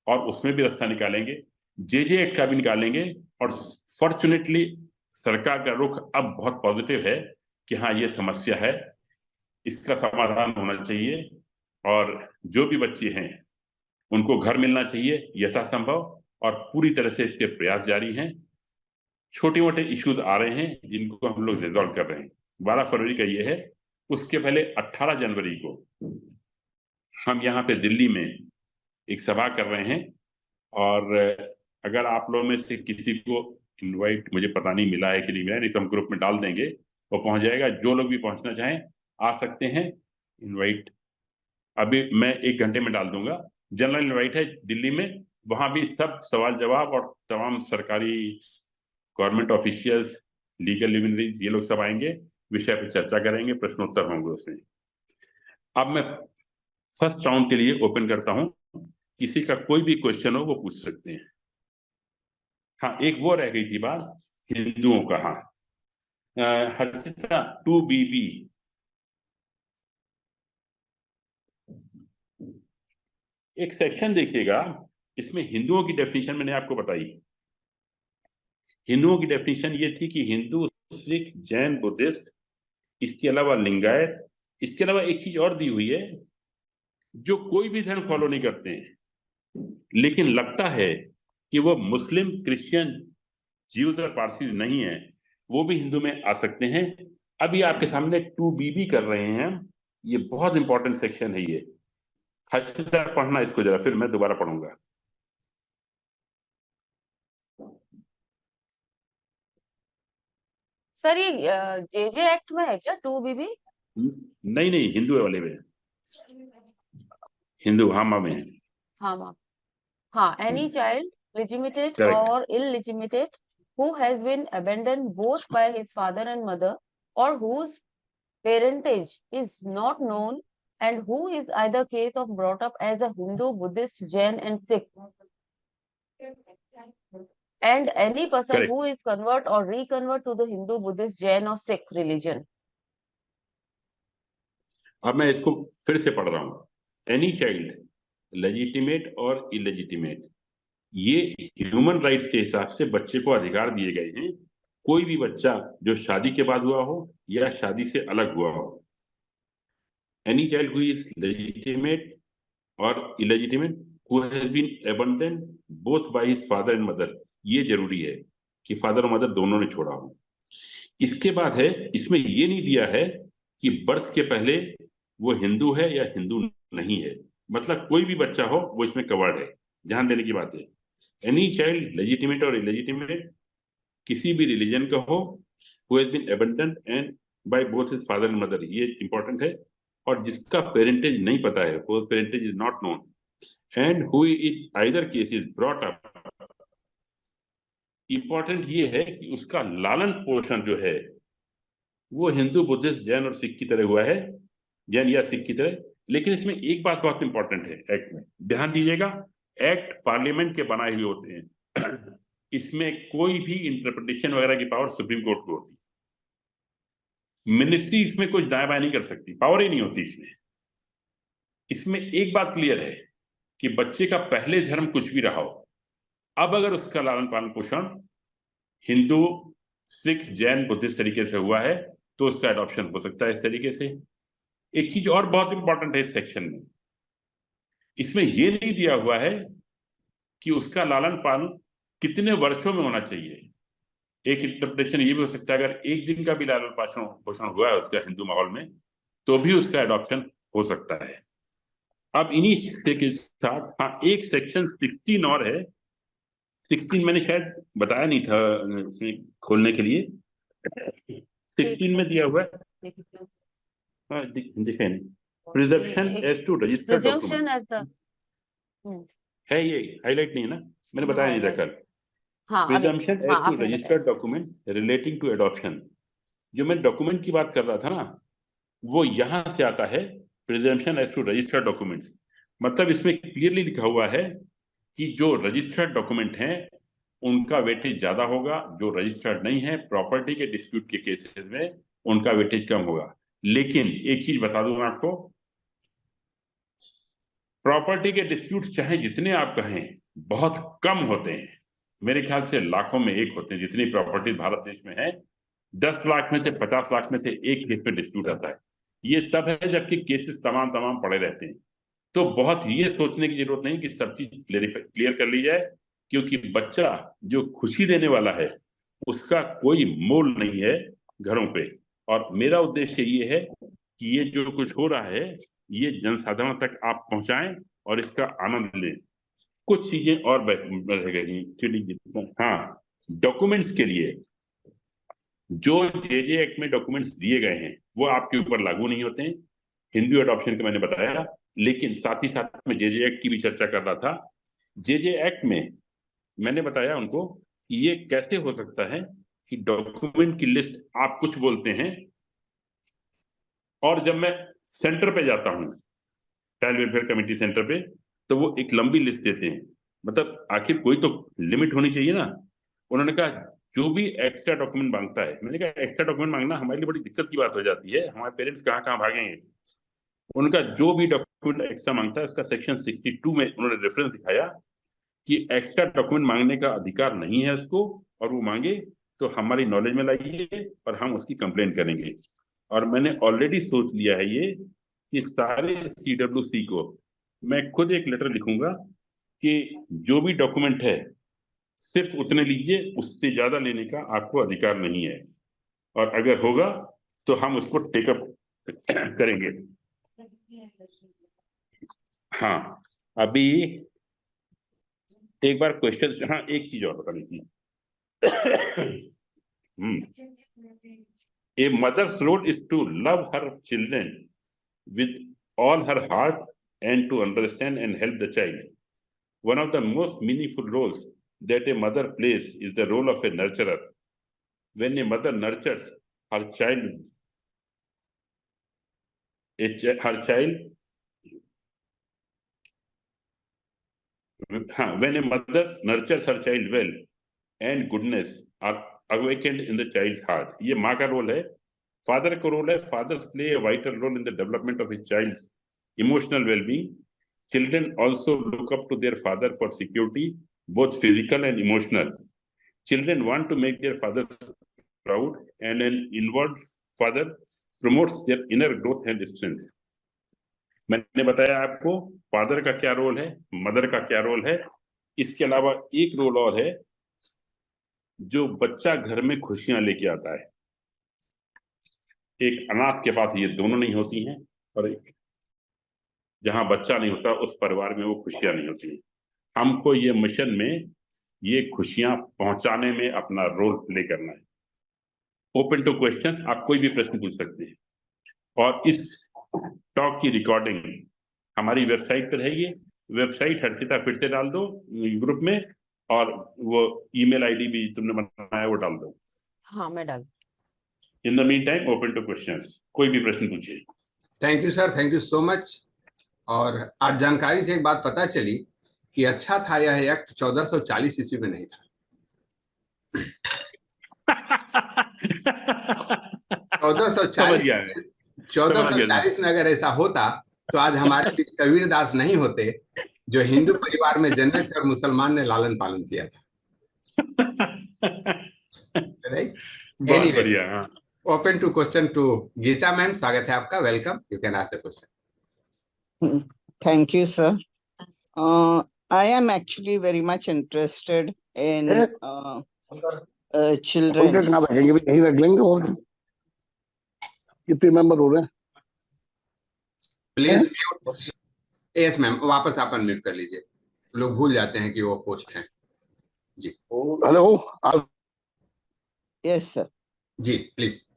और उसमें भी रास्ता निकालेंगे, जेजे एक्ट का भी निकालेंगे। और फॉर्चुनेटली सरकार का रुख अब बहुत पॉजिटिव है कि हाँ, ये समस्या है, इसका समाधान होना चाहिए, और जो भी बच्चे हैं उनको घर मिलना चाहिए यथासंभव, और पूरी तरह से इसके प्रयास जारी हैं। छोटे मोटे इश्यूज आ रहे हैं जिनको हम लोग रिजॉल्व कर रहे हैं। 12 फरवरी का ये है। उसके पहले 18 जनवरी को हम यहाँ पे दिल्ली में एक सभा कर रहे हैं, और अगर आप लोगों में से किसी को इनवाइट, मुझे पता नहीं मिला है कि नहीं मिला, नहीं तो हम ग्रुप में डाल देंगे, वो पहुंच जाएगा। जो लोग भी पहुंचना चाहें आ सकते हैं। इनवाइट अभी मैं 1 घंटे में डाल दूंगा। जनरल इनवाइट है दिल्ली में, वहां भी सब सवाल जवाब और तमाम सरकारी गवर्नमेंट ऑफिशियल्स, लीगल लिमिनरीज, ये लोग सब आएंगे, विषय पर चर्चा करेंगे, प्रश्नोत्तर होंगे उसमें। अब मैं फर्स्ट राउंड के लिए ओपन करता हूं, किसी का कोई भी क्वेश्चन हो वो पूछ सकते हैं। हाँ, एक वो रह गई थी बात हिंदुओं का। हाँ, हर्षिता 2BB, एक सेक्शन देखिएगा, इसमें हिंदुओं की डेफिनेशन मैंने आपको बताई। हिंदुओं की डेफिनेशन ये थी कि हिंदू, सिख, जैन, बुद्धिस्ट, इसके अलावा लिंगायत, इसके अलावा एक चीज और दी हुई है, जो कोई भी धर्म फॉलो नहीं करते हैं लेकिन लगता है कि वो मुस्लिम, क्रिश्चियन, ज्यूज और पारसी नहीं है, वो भी हिंदू में आ सकते हैं। अभी आपके सामने 2BB कर रहे हैं। ये बहुत इंपॉर्टेंट सेक्शन है ये। हर्षिता पढ़ना इसको जरा, फिर मैं दोबारा पढ़ूंगा। सर ये जेजे एक्ट में है क्या 2BB? नहीं नहीं, हिंदू वाले में, हिंदू हामा में है। हाँ, any child, legitimate Correct. or illegitimate, who has been abandoned both by his father and mother, or whose parentage is not known, and who is either case of brought up as a Hindu, Buddhist, Jain, and Sikh, and any person Correct. who is convert or reconvert to the Hindu, Buddhist, Jain, or Sikh religion. अब मैं इसको फिर से पढ़ रहा हूं। Any child, legitimate और illegitimate, ये ह्यूमन राइट्स के हिसाब से बच्चे को अधिकार दिए गए हैं। कोई भी बच्चा जो शादी के बाद हुआ हो या शादी से अलग हुआ हो, any child who is legitimate और illegitimate who has been abandoned both by his father and mother, ये जरूरी है कि फादर और मदर दोनों ने छोड़ा हो। इसके बाद है, इसमें ये नहीं दिया है कि बर्थ के पहले वो हिंदू है या हिंदू नहीं है, मतलब कोई भी बच्चा हो वो इसमें कवर्ड है। ध्यान देने की बात है, एनी चाइल्ड, लेजिटिमेट और इलेजिटिमेट, किसी भी रिलीजन का हो, who has been abandoned and by both his father and mother, ये इंपॉर्टेंट है। और जिसका पेरेंटेज नहीं पता है, whose parentage is not known, and who in either case is brought up. Important ये है कि उसका लालन पोषण जो है वो हिंदू, बुद्धिस्ट, जैन और सिख की तरह हुआ है, जैन या सिख की तरह। लेकिन इसमें एक बात बहुत इंपॉर्टेंट है एक्ट में, ध्यान दीजिएगा, एक्ट पार्लियामेंट के बनाए हुए होते हैं। इसमें कोई भी इंटरप्रिटेशन वगैरह की पावर सुप्रीम कोर्ट को होती है। मिनिस्ट्री इसमें कुछ दाएं बाएं नहीं कर सकती, पावर ही नहीं होती इसमें। इसमें एक बात क्लियर है कि बच्चे का पहले धर्म कुछ भी रहा हो, अब अगर उसका लालन पालन पोषण हिंदू, सिख, जैन, बुद्धिस्ट तरीके से हुआ है तो उसका एडॉप्शन हो सकता है इस तरीके से। एक चीज और बहुत इंपॉर्टेंट है इस सेक्शन में, इसमें यह नहीं दिया हुआ है कि उसका लालन पालन कितने वर्षों में होना चाहिए। एक इंटरप्रिटेशन ये भी हो सकता है, अगर एक दिन का भी लालन पोषण हुआ है उसका हिंदू माहौल में, तो भी उसका एडॉप्शन हो सकता है। अब इन्हीं के साथ हाँ, एक सेक्शन 16 और है। 16 मैंने शायद बताया नहीं था इसमें खोलने के लिए, 16 में दिया हुआ है, हाँ दिखे नहीं, presumption as to registered document. है, ये हाईलाइट नहीं है ना, मैंने बताया नहीं था कल। हाँ प्रिजम्पशन एज टू आपने बताया। Registered document relating to adoption, जो मैं डॉक्यूमेंट की बात कर रहा था ना, वो यहां से आता है, presumption as to registered documents. मतलब इसमें क्लियरली लिखा हुआ है कि जो रजिस्टर्ड डॉक्यूमेंट हैं उनका वेटेज ज्यादा होगा, जो रजिस्टर्ड नहीं है प्रॉपर्टी के डिस्प्यूट के केसेस में उनका वेटेज कम होगा। लेकिन एक चीज बता दूं आपको, प्रॉपर्टी के डिस्प्यूट चाहे जितने आप कहें बहुत कम होते हैं, मेरे ख्याल से लाखों में एक होते हैं जितनी प्रॉपर्टी भारत देश में है। 10 लाख में से 50 लाख में से एक केस में डिस्प्यूट आता है। ये तब है जबकि केसेस तमाम तमाम पड़े रहते हैं। तो बहुत ये सोचने की जरूरत नहीं कि सब चीज क्लियर कर ली जाए, क्योंकि बच्चा जो खुशी देने वाला है उसका कोई मोल नहीं है घरों पे। और मेरा उद्देश्य ये है कि ये जो कुछ हो रहा है ये जनसाधारण तक आप पहुंचाएं और इसका आनंद लें। कुछ चीजें और रह गई। हाँ, डॉक्यूमेंट्स के लिए जो जेजे एक्ट में डॉक्यूमेंट्स दिए गए हैं वो आपके ऊपर लागू नहीं होते हैं। हिंदू एडॉप्शन का मैंने बताया, लेकिन साथ ही साथ में जेजे एक्ट की भी चर्चा कर रहा था। जेजे एक्ट में मैंने बताया उनको कि ये कैसे हो सकता है कि डॉक्यूमेंट की लिस्ट आप कुछ बोलते हैं और जब मैं सेंटर पे जाता हूं, चाइल्ड वेलफेयर कमेटी सेंटर पे, तो वो एक लंबी लिस्ट देते हैं। मतलब आखिर कोई तो लिमिट होनी चाहिए ना। उन्होंने कहा जो भी एक्स्ट्रा डॉक्यूमेंट मांगता है, मैंने कहा एक्स्ट्रा डॉक्यूमेंट मांगना हमारे लिए बड़ी दिक्कत की बात हो जाती है, हमारे पेरेंट्स कहाँ कहाँ भागेंगे। उनका जो भी डॉक्यूमेंट एक्स्ट्रा मांगता है उसका सेक्शन 62 में उन्होंने रेफरेंस दिखाया कि एक्स्ट्रा डॉक्यूमेंट मांगने का अधिकार नहीं है उसको, और वो मांगे तो हमारी नॉलेज में लाइए और हम उसकी कंप्लेन करेंगे। और मैंने ऑलरेडी सोच लिया है ये कि सारे CWC को मैं खुद एक लेटर लिखूंगा कि जो भी डॉक्यूमेंट है सिर्फ उतने लीजिए, उससे ज्यादा लेने का आपको अधिकार नहीं है, और अगर होगा तो हम उसको टेकअप करेंगे। हाँ, अभी एक बार क्वेश्चन, हाँ एक चीज और बतानी थी। A mother's role is to love her children with all her heart and to understand and help the child. One of the most meaningful roles that a mother plays is the role of a nurturer. When a mother nurtures her child, when a mother nurtures her child well and goodness are awakened in the child's heart. ये माँ का role है। Father का role है, fathers play a vital role in the development of his child's emotional well-being. Children also look up to their father for security, both physical and emotional. Children want to make their fathers proud, and an inward father promotes their inner growth and strength. मैंने बताया आपको father का क्या role है, mother का क्या role है। इसके अलावा एक रोल और है, जो बच्चा घर में खुशियां लेके आता है। एक अनाथ के पास ये दोनों नहीं होती हैं, और एक जहां बच्चा नहीं होता उस परिवार में वो खुशियां नहीं होती। हमको ये मिशन में ये खुशियां पहुंचाने में अपना रोल प्ले करना है। ओपन टू क्वेश्चंस, आप कोई भी प्रश्न पूछ सकते हैं। और इस टॉक की रिकॉर्डिंग हमारी वेबसाइट पर है। ये वेबसाइट हर्षिता फिर से डाल दो ग्रुप में, और वो ईमेल आईडी भी तुमने बनाया वो डाल दो। हाँ मैं डाल। In the mean time open two questions, कोई भी प्रश्न पूछिए। Thank you sir, thank you so much. और आज जानकारी से एक बात पता चली कि अच्छा था यह एक्ट 1440 ईस्वी में नहीं था। 1440 में अगर ऐसा होता तो आज हमारे बीच कबीर दास नहीं होते, जो हिंदू परिवार में जन्मे थे और मुसलमान ने लालन पालन किया था। राइट, बहुत बढ़िया। Open to question to Geeta ma'am, स्वागत है आपका, welcome, you can ask the question. Thank you, sir. I am actually very much interested in children. कहाँ बैठेंगे भी, यहीं रख लेंगे। और कितने मेंबर हो रहे हैं? Please mute. यस मैम, वापस आप अनम्यूट कर लीजिए, लोग भूल जाते हैं कि वो पोस्ट है। जी हेलो। Yes, sir. जी प्लीज।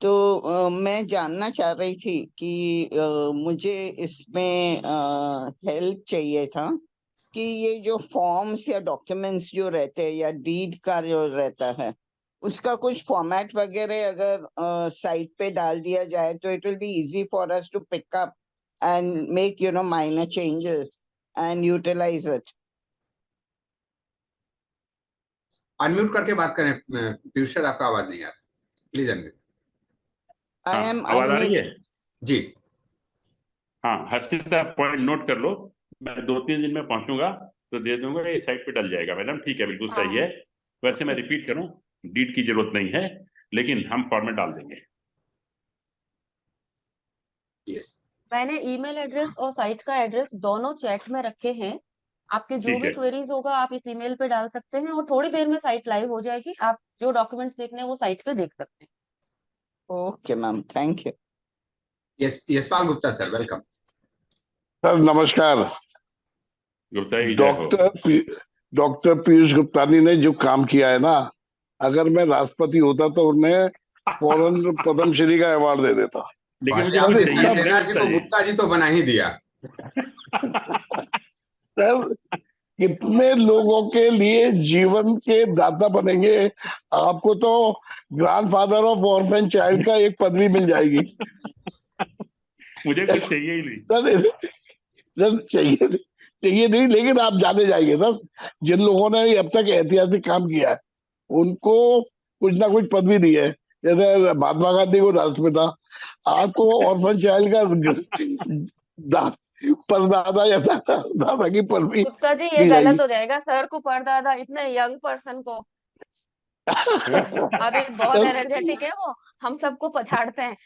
तो मैं जानना चाह रही थी कि मुझे इसमें हेल्प चाहिए था कि ये जो फॉर्म्स या डॉक्यूमेंट्स जो रहते हैं या डीड का जो रहता है उसका कुछ फॉर्मेट वगैरह अगर साइट पे डाल दिया जाए तो it will be easy for us to pick up and make minor changes and utilise it. Unmute करके बात करें पीयूष सर, आपका आवाज नहीं आ रहा, प्लीज अनम्यूट। आई हाँ, एम आवाज आ रही है? जी। हाँ, हर्षिता पॉइंट नोट कर लो, मैं 2-3 दिन में पहुंचूंगा तो दे दूंगा, ये साइट पे डल जाएगा। मैडम ठीक है, बिल्कुल सही है। वैसे मैं रिपीट करूं, डीड की जरूरत नहीं है, लेकिन हम फॉर्मेट डाल देंगे। यस, मैंने ईमेल एड्रेस और साइट का एड्रेस दोनों चैट में रखे हैं। आपके जो ठीक भी है। क्वेरीज होगा आप इस ईमेल पे डाल सकते हैं और थोड़ी देर में साइट लाइव हो जाएगी। आप जो डॉक्यूमेंट्स देखने हैं वो साइट पे देख सकते हैं। Okay ma'am, thank you. Yes, Yashpal Gupta sir, welcome. Sir नमस्कार। गुप्ता जी जय हो। डॉक्टर पीयूष गुप्तानी ने जो काम किया है ना, अगर मैं राष्ट्रपति होता तो उन्हें फौरन पद्मश्री का अवार्ड दे देता। लेकिन मुझे आपने कुछ चाहिए भी सक्सेना ना जी गुप्ता को जी। गुप्ता जी तो बना ही दिया। सर कितने लोगों के लिए जीवन के दाता बनेंगे। आपको तो ग्रैंडफादर ऑफ ऑर्फन चाइल्ड का एक पदवी मिल जाएगी। मुझे कुछ चाहिए ही नहीं। सर सर चाहिए नहीं, लेकिन आप जाने जाएंगे सर। जिन लोगों ने अब तक ऐतिहासिक काम किया है उनको कुछ ना कुछ पदवी दी है, जैसे महात्मा गांधी को राष्ट्रपिता, आपको ऑर्फन चाइल्ड का परदादा या दादा की पदवी गुप्ता जी ये दी गलत जाएगी। हो जाएगा, सर को परदादा इतने यंग पर्सन को। अभी बहुत सर एनर्जेटिक है वो, हम सबको पछाड़ते हैं।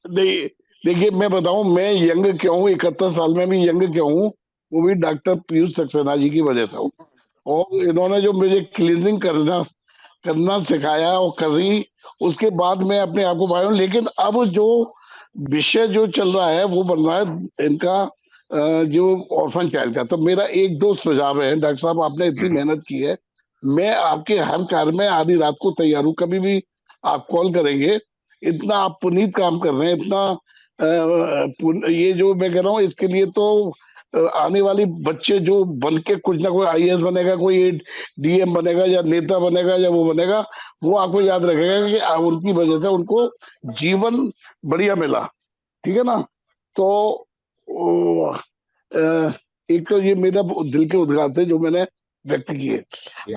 नहीं, देखिए मैं बताऊं मैं यंग क्यों हूँ, 71 साल में भी यंग क्यों हूँ, वो भी डॉक्टर पीयूष सक्सेना जी की वजह से हूँ। और इन्होंने जो मुझे क्लीनिंग करना करना सिखाया और करी, उसके बाद मैं अपने आप को पाया हूं। लेकिन अब जो विषय जो चल रहा है वो बन रहा है इनका जो ऑर्फन चाइल्ड का। तो मेरा एक दो सुझाव है, डॉक्टर साहब आपने इतनी मेहनत की है, मैं आपके हर कार्य में आधी रात को तैयार हूँ, कभी भी आप कॉल करेंगे। इतना आप पुनीत काम कर रहे हैं, इतना ये जो मैं कह रहा हूँ इसके लिए तो आने वाली बच्चे जो बन के कुछ ना कोई आईएएस बनेगा, कोई डीएम बनेगा या नेता बनेगा या वो बनेगा, वो आपको याद रखेगा कि उनकी वजह से उनको जीवन बढ़िया मिला। ठीक है ना? तो ओ, अ, एक तो ये मेरा दिल के उद्गार थे जो मैंने व्यक्त किए।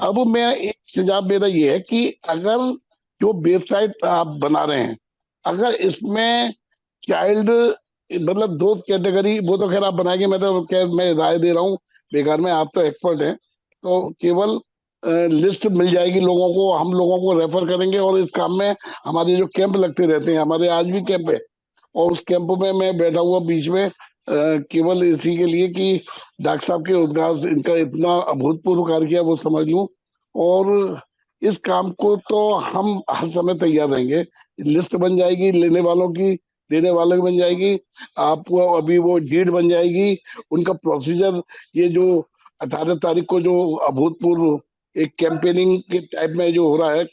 अब मैं एक सुझाव मेरा ये है कि अगर जो वेबसाइट आप बना रहे हैं, अगर इसमें चाइल्ड मतलब दो कैटेगरी, वो तो खैर आप बनाएंगे, मैं तो खैर मैं राय दे रहा हूँ बेकार में, आप तो एक्सपर्ट हैं। तो केवल लिस्ट मिल जाएगी लोगों को, हम लोगों को रेफर करेंगे और इस काम में हमारे जो कैंप लगते रहते हैं, हमारे आज भी कैंप है, और उस कैंप में मैं बैठा हुआ बीच में केवल इसी के लिए कि डॉक्टर साहब के उद्गार इनका इतना अभूतपूर्व कार्य किया वो समझ लूं। और इस काम को तो हम हर समय तैयार रहेंगे। लिस्ट बन जाएगी लेने वालों की, देने वाले की बन जाएगी, आपको अभी वो डीड बन जाएगी, उनका प्रोसीजर, ये जो 18 तारीख को जो अभूतपूर्व एक कैंपेनिंग के टाइप में जो हो रहा है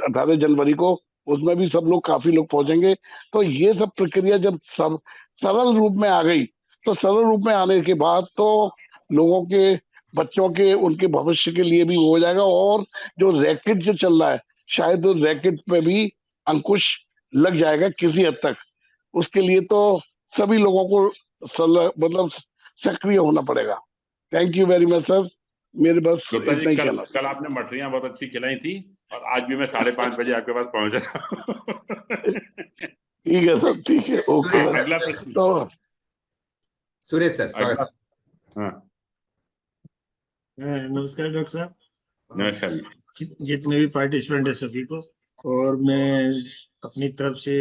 18 जनवरी को, उसमें भी सब लोग, काफी लोग पहुंचेंगे। तो ये सब प्रक्रिया जब सब सरल रूप में आ गई, तो सरल रूप में आने के बाद तो लोगों के, बच्चों के, उनके भविष्य के लिए भी वो हो जाएगा। और जो रैकेट जो चल रहा है, शायद उस रैकेट पे भी अंकुश लग जाएगा किसी हद तक। उसके लिए तो सभी लोगों को मतलब सक्रिय होना पड़ेगा। Thank you very much sir, मेरे बस गुप्ता जी इतना ही कल कहना। कल आपने मठरियां बहुत अच्छी खिलाई थी, और आज भी मैं 5:30 बजे आपके पास पहुंच रहा हूं। ठीक है सर, ठीक है, ओके सुरेश सर। सर, अगला प्रश्न। तो सुरेश सर, अगला। स्वागत। हाँ, नमस्कार डॉक्टर साहब, नमस्कार जी। जितने भी पार्टिसिपेंट है सभी को, और मैं अपनी तरफ से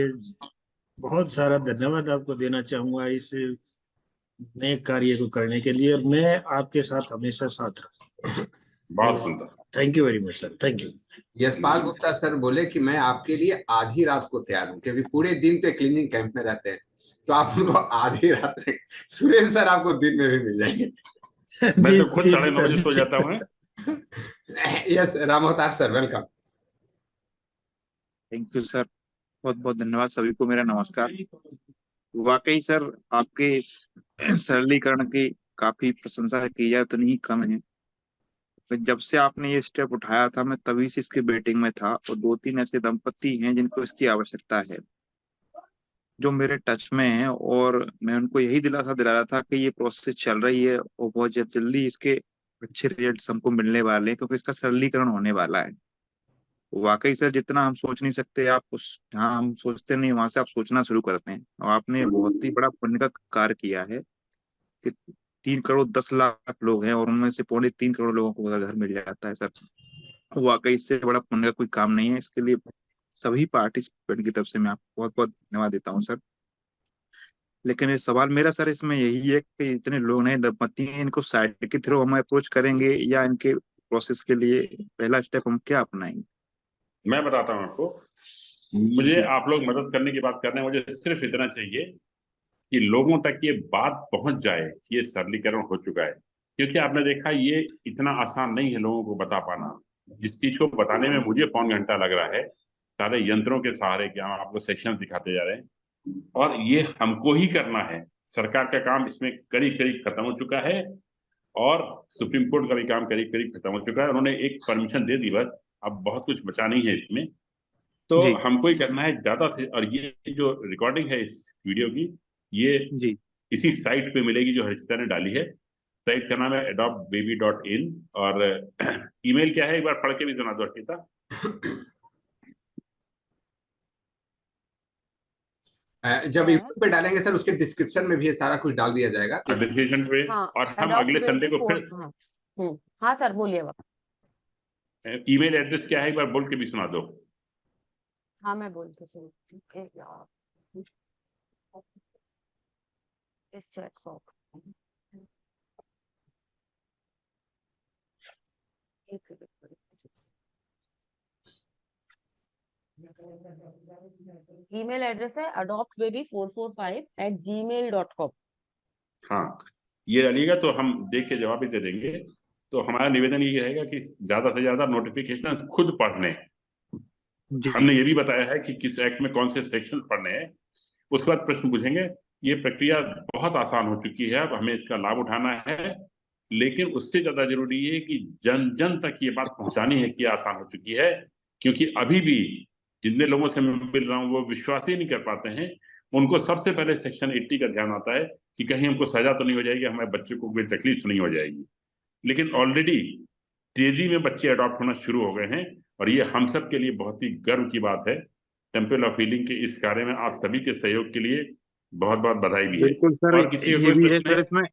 बहुत सारा धन्यवाद आपको देना चाहूंगा इस नए कार्य को करने के लिए, और मैं आपके साथ हमेशा साथ रहूंगा। बहुत सुंदर। Thank you very much sir, thank you. Yashpal Gupta sir बोले कि मैं आपके लिए आधी रात को तैयार हूं, क्योंकि पूरे दिन तो क्लीनिंग कैंप में रहते हैं, तो आप उनको आधी रात तक। सुरेश सर आपको दिन में भी मिल जाएंगे। मैं जी तो खुद जी 9:30 सर, बजे सो जी जाता सर। हूँ। यस, राम अवतार sir, welcome. Thank you sir, बहुत बहुत धन्यवाद। सभी को मेरा नमस्कार। वाकई सर, आपके इस सरलीकरण की काफी प्रशंसा की जाए तो नहीं कम है। जब से आपने ये स्टेप उठाया था, मैं तभी से इसकी वेटिंग में था, और 2-3 ऐसे दंपति हैं जिनको इसकी आवश्यकता है, जो मेरे टच में हैं, और मैं उनको यही दिलासा दिला रहा था कि ये प्रोसेस चल रही है और बहुत जल्दी इसके अच्छे रिजल्ट हमको मिलने वाले हैं, क्योंकि इसका सरलीकरण होने वाला है। वाकई सर, जितना हम सोच नहीं सकते, आप उस जहाँ हम सोचते नहीं वहां से आप सोचना शुरू करते हैं, और आपने बहुत ही बड़ा पुण्य का कार्य किया है कि 3 करोड़ 10 लाख लोग हैं और उनमें से 3.25 करोड़ लोगों को घर मिल जाता है सर। वाकई इससे बड़ा पुण्य का कोई काम नहीं है। इसके लिए सभी पार्टिसिपेंट की तरफ से मैं आपको बहुत बहुत धन्यवाद देता हूँ सर। लेकिन ये सवाल मेरा सर इसमें यही है कि इतने लोग हैं, दंपति हैं, इनको साइट के थ्रू हम अप्रोच करेंगे या इनके प्रोसेस के लिए पहला स्टेप हम क्या अपनाएंगे? मैं बताता हूँ आपको। मुझे आप लोग मदद करने की बात कर रहे हैं, मुझे सिर्फ इतना चाहिए कि लोगों तक ये बात पहुंच जाए कि ये सरलीकरण हो चुका है, क्योंकि आपने देखा ये इतना आसान नहीं है लोगों को बता पाना। इस चीज को बताने में मुझे 1.25 घंटा लग रहा है, सारे यंत्रों के सहारे कि हम आपको सेक्शन दिखाते जा रहे हैं, और ये हमको ही करना है। सरकार का काम इसमें करीब करीब खत्म हो चुका है, और सुप्रीम कोर्ट का भी काम करीब करीब खत्म हो चुका है। उन्होंने एक परमिशन दे दी, बस अब बहुत कुछ बचा नहीं है इसमें। तो जी हमको ही करना है ज्यादा से, और ये जो रिकॉर्डिंग है इस वीडियो की, ये जी इसी साइट पे मिलेगी जो हर्षिता ने डाली है। साइट का नाम है adoptbaby.in, और ईमेल क्या है एक बार पढ़ के भी सुना दो हर्षिता। जब यूट्यूब पे डालेंगे सर, उसके डिस्क्रिप्शन में भी ये सारा कुछ डाल दिया जाएगा। डिस्क्रिप्शन पे, हाँ, और हम adopt अगले संडे baby को फिर फोन। हाँ सर, बोलिए आप। ईमेल एड्रेस क्या है एक बार बोल के भी सुना दो। हाँ, मैं बोलती हूँ। इस चैट बॉक्स ईमेल एड्रेस है adoptbaby445@gmail.com। हाँ, ये डालिएगा तो हम देख के जवाब भी दे देंगे। तो हमारा निवेदन ये रहेगा कि ज्यादा से ज्यादा नोटिफिकेशन खुद पढ़ लें। जी हमने ये भी बताया है कि किस एक्ट में कौन से सेक्शन पढ़ने हैं, उसके बाद प्रश्न पूछेंगे। ये प्रक्रिया बहुत आसान हो चुकी है, अब हमें इसका लाभ उठाना है, लेकिन उससे ज्यादा जरूरी है कि जन जन तक ये बात पहुंचानी है कि आसान हो चुकी है। क्योंकि अभी भी जितने लोगों से मैं मिल रहा हूँ वो विश्वास ही नहीं कर पाते हैं। उनको सबसे पहले सेक्शन 80 का ध्यान आता है कि कहीं हमको सजा तो नहीं हो जाएगी, हमारे बच्चे को कोई तकलीफ तो नहीं हो जाएगी। लेकिन ऑलरेडी तेजी में बच्चे अडॉप्ट होना शुरू हो गए हैं, और ये हम सब के लिए बहुत ही गर्व की बात है। टेम्पल ऑफ हीलिंग के इस कार्य में आप सभी के सहयोग के लिए बहुत बहुत बधाई भी है। बिल्कुल सर, और किसी का ये कोई भी है प्रश्न सर, है? इसमें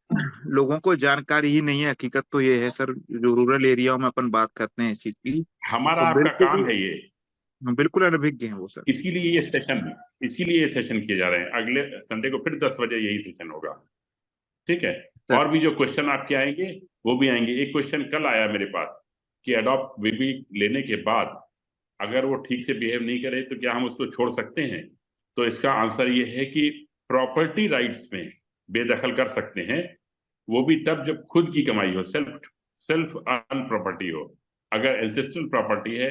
लोगों को जानकारी ही नहीं है। हकीकत तो ये है सर, जो रूरल एरिया में अपन बात करते हैं इस चीज की, हमारा तो आपका बिल्कुल काम है ये, बिल्कुल अनभिज्ञ हैं वो सर। इसके लिए ये सेशन किए जा रहे हैं। अगले संडे को फिर 10 बजे यही सेशन होगा, ठीक है। सर और भी जो क्वेश्चन आपके आएंगे वो भी आएंगे। एक क्वेश्चन कल आया मेरे पास कि अडॉप्ट बेबी लेने के बाद अगर वो ठीक से बिहेव नहीं करे तो क्या हम उसको छोड़ सकते हैं? तो इसका आंसर ये है कि प्रॉपर्टी राइट्स में बेदखल कर सकते हैं, वो भी तब जब खुद की कमाई हो, सेल्फ अर्न प्रॉपर्टी हो। अगर एंसेस्ट्रल प्रॉपर्टी है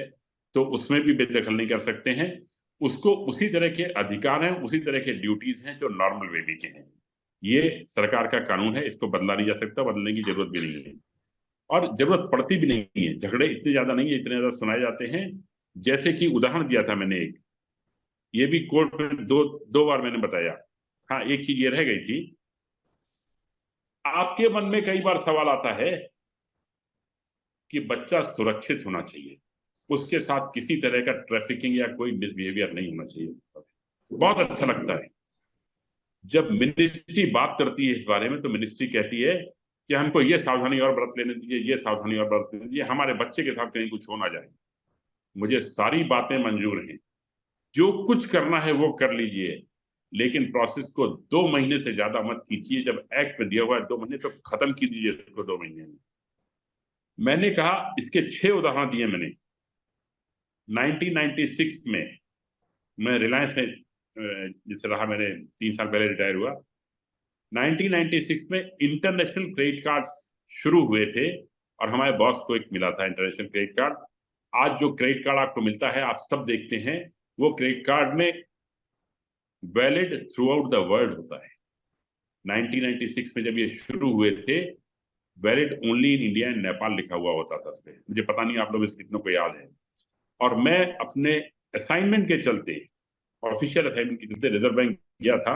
तो उसमें भी बेदखल नहीं कर सकते हैं। उसको उसी तरह के अधिकार हैं, उसी तरह के ड्यूटीज हैं जो नॉर्मल बेबी के हैं। ये सरकार का कानून है, इसको बदला नहीं जा सकता, बदलने की जरूरत भी नहीं है, और जरूरत पड़ती भी नहीं है। झगड़े इतने ज्यादा नहीं है, इतने ज्यादा सुनाए जाते हैं। जैसे कि उदाहरण दिया था मैंने एक, ये भी कोर्ट में दो दो बार मैंने बताया। हाँ, एक चीज ये रह गई थी, आपके मन में कई बार सवाल आता है कि बच्चा सुरक्षित होना चाहिए, उसके साथ किसी तरह का ट्रैफिकिंग या कोई मिसबिहेवियर नहीं होना चाहिए। बहुत अच्छा लगता है जब मिनिस्ट्री बात करती है इस बारे में, तो मिनिस्ट्री कहती है कि हमको ये सावधानी और बरत लेने दीजिए, ये सावधानी और बरत लेने दीजिए, हमारे बच्चे के साथ कहीं कुछ हो ना जाए। मुझे सारी बातें मंजूर हैं, जो कुछ करना है वो कर लीजिए, लेकिन प्रोसेस को 2 महीने से ज्यादा मत कीजिए। जब एक्ट में दिया हुआ है 2 महीने, तो खत्म कीजिए इसको 2 महीने में। मैंने कहा, इसके 6 उदाहरण दिए मैंने। 1996 में मैं रिलायंस में जिससे रहा, मैंने 3 साल पहले रिटायर हुआ। 1996 में इंटरनेशनल क्रेडिट कार्ड शुरू हुए थे, और हमारे बॉस को एक मिला था इंटरनेशनल क्रेडिट कार्ड। आज जो क्रेडिट कार्ड आपको मिलता है, आप सब देखते हैं वो क्रेडिट कार्ड में valid through out the world होता है। 1996 में जब ये शुरू हुए थे, valid only in India and Nepal लिखा हुआ होता था उसपे। मुझे पता नहीं आप लोग इस कितनों को याद है। और मैं अपने असाइनमेंट के चलते, ऑफिशियल असाइनमेंट के चलते रिजर्व बैंक गया था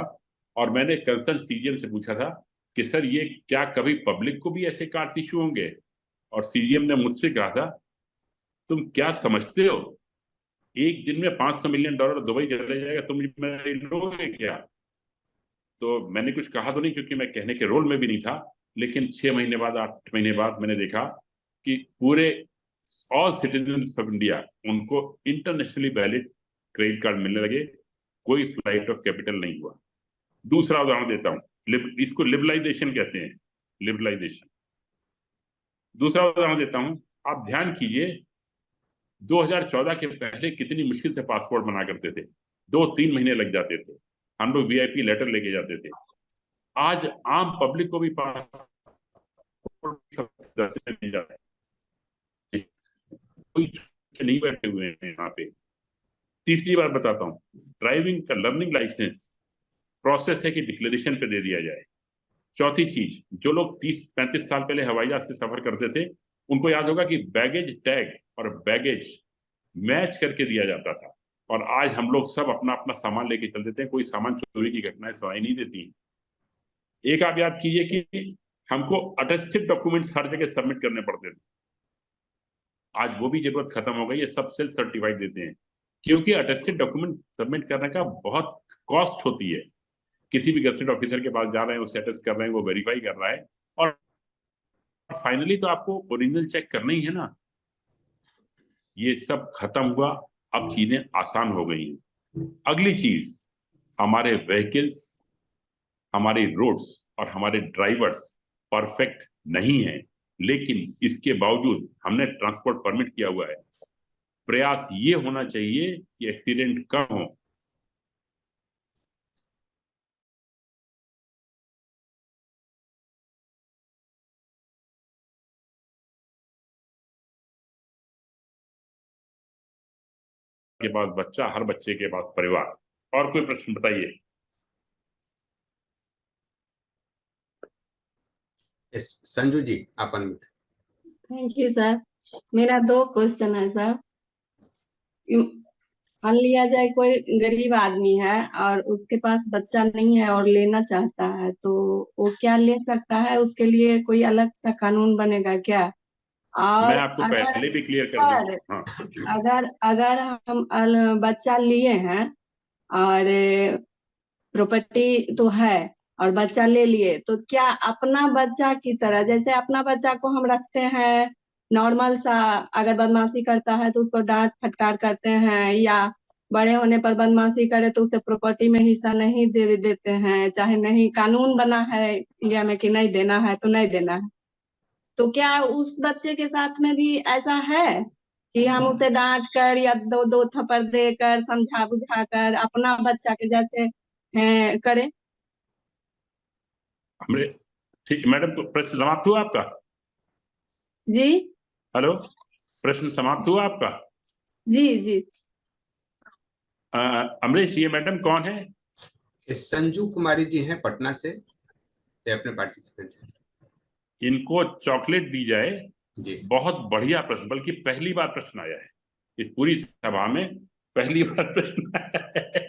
और मैंने कंसर्न सीजीएम से पूछा था कि सर ये क्या कभी पब्लिक को भी ऐसे कार्ड इशू होंगे? और सीजीएम ने मुझसे कहा था, तुम क्या समझते हो, एक दिन में $500 मिलियन दुबई चले जाएगा, तुम जिम्मेदारी लोगे क्या? तो मैंने कुछ कहा तो नहीं, क्योंकि मैं कहने के रोल में भी नहीं था, लेकिन 6 महीने बाद 8 महीने बाद मैंने देखा कि पूरे ऑल सिटीजन्स ऑफ इंडिया, उनको इंटरनेशनली वैलिड क्रेडिट कार्ड मिलने लगे, कोई फ्लाइट ऑफ कैपिटल नहीं हुआ। दूसरा उदाहरण देता हूं, इसको लिबरलाइजेशन कहते हैं, लिबरलाइजेशन। दूसरा उदाहरण देता हूं, आप ध्यान कीजिए 2014 के पहले कितनी मुश्किल से पासपोर्ट बना करते थे, 2-3 महीने लग जाते थे, हम लोग वीआईपी लेटर लेके जाते थे। आज आम पब्लिक को भी पासपोर्ट नहीं जाता है, कोई नहीं बैठे हुए हैं यहाँ पे। तीसरी बात बताता हूँ, ड्राइविंग का लर्निंग लाइसेंस प्रोसेस है कि डिक्लेरेशन पे दे दिया जाए। चौथी चीज, जो लोग 30-35 साल पहले हवाई जहाज से सफर करते थे, उनको याद होगा कि बैगेज टैग और बैगेज मैच करके दिया जाता था, और आज हम लोग सब अपना अपना सामान लेके चल देते हैं, कोई सामान चोरी की घटनाएं सुनाई नहीं देती। एक आप याद कीजिए कि हमको अटेस्टेड डॉक्यूमेंट्स हर जगह सबमिट करने पड़ते थे, आज वो भी जरूरत खत्म हो गई है, सब सेल्फ सर्टिफाइड देते हैं, क्योंकि अटेस्टेड डॉक्यूमेंट सबमिट करने का बहुत कॉस्ट होती है। किसी भी गजेटेड ऑफिसर के पास जा रहे हैं, उसे अटेस्ट कर रहे हैं, वो वेरीफाई कर रहा है, और फाइनली तो आपको ओरिजिनल चेक करना ही है ना। ये सब खत्म हुआ, अब चीजें आसान हो गई हैं। अगली चीज, हमारे व्हीकल्स, हमारे रोड्स और हमारे ड्राइवर्स परफेक्ट नहीं है, लेकिन इसके बावजूद हमने ट्रांसपोर्ट परमिट किया हुआ है। प्रयास ये होना चाहिए कि एक्सीडेंट कम हो। के पास बच्चा, हर बच्चे के पास परिवार। और कोई प्रश्न बताइए? संजू जी, आप अनम्यूट। Thank you sir. मेरा 2 क्वेश्चन है सर। मान लिया जाए कोई गरीब आदमी है और उसके पास बच्चा नहीं है और लेना चाहता है, तो वो क्या ले सकता है? उसके लिए कोई अलग सा कानून बनेगा क्या? और मैं आपको अगर पहले भी क्लियर कर दूं। सर, हाँ, अगर हम बच्चा लिए हैं और प्रॉपर्टी तो है और बच्चा ले लिए, तो क्या अपना बच्चा की तरह, जैसे अपना बच्चा को हम रखते हैं नॉर्मल सा, अगर बदमाशी करता है तो उसको डांट फटकार करते हैं, या बड़े होने पर बदमाशी करे तो उसे प्रॉपर्टी में हिस्सा नहीं दे देते हैं, चाहे नहीं कानून बना है इंडिया में कि नहीं देना है तो नहीं देना है, तो क्या उस बच्चे के साथ में भी ऐसा है कि हम उसे डांट कर या 2 थप्पड़ देकर समझा बुझा कर अपना बच्चा के जैसे करें? हमने ठीक, मैडम को प्रश्न समाप्त हुआ आपका? जी हेलो, प्रश्न समाप्त हुआ आपका? जी जी। अमरीश, ये मैडम कौन है? ये संजू कुमारी जी हैं पटना से, ये अपने पार्टिसिपेंट हैं। इनको चॉकलेट दी जाए। जी, बहुत बढ़िया प्रश्न, बल्कि पहली बार प्रश्न आया है इस पूरी सभा में, पहली बार प्रश्न आया है।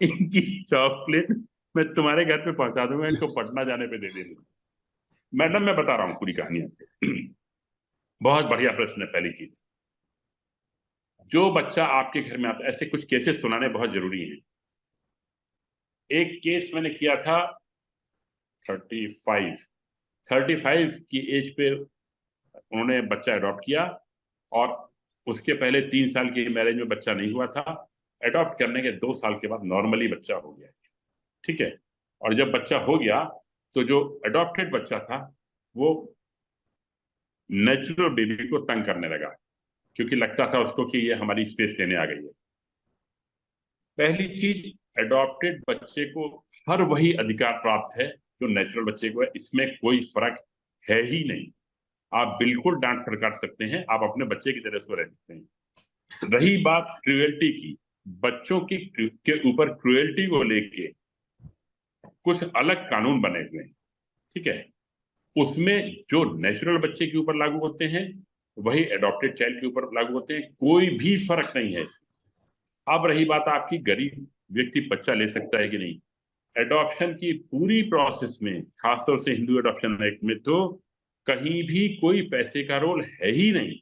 इनकी चॉकलेट मैं तुम्हारे घर पे पहुंचा दूंगा, इनको पटना जाने पे दे दूंगा। मैडम, मैं बता रहा हूँ पूरी कहानी आपको। बहुत बढ़िया प्रश्न है। पहली चीज, जो बच्चा आपके घर में आता है, ऐसे कुछ केसेस सुनाने बहुत जरूरी हैं। एक केस मैंने किया था 35 की एज पे, उन्होंने बच्चा अडॉप्ट किया और उसके पहले 3 साल की मैरिज में बच्चा नहीं हुआ था। अडॉप्ट करने के 2 साल के बाद नॉर्मली बच्चा हो गया, ठीक है। और जब बच्चा हो गया तो जो अडॉप्टेड बच्चा था वो नेचुरल बेबी को तंग करने लगा, क्योंकि लगता था उसको कि ये हमारी स्पेस लेने आ गई है। पहली चीज, अडॉप्टेड बच्चे को हर वही अधिकार प्राप्त है जो नेचुरल बच्चे को है, इसमें कोई फर्क है ही नहीं। आप बिल्कुल डांट फटकार सकते हैं, आप अपने बच्चे की तरह से रह सकते हैं। रही बात क्रुएल्टी की, बच्चों की के ऊपर क्रुएल्टी को लेके कुछ अलग कानून बने हुए हैं, ठीक है। उसमें जो नेचुरल बच्चे के ऊपर लागू होते हैं वही एडॉप्टेड चाइल्ड के ऊपर लागू होते हैं, कोई भी फर्क नहीं है। अब रही बात आपकी, गरीब व्यक्ति बच्चा ले सकता है कि नहीं, एडॉप्शन की पूरी प्रोसेस में, खासतौर से हिंदू एडॉप्शन एक्ट में तो कहीं भी कोई पैसे का रोल है ही नहीं।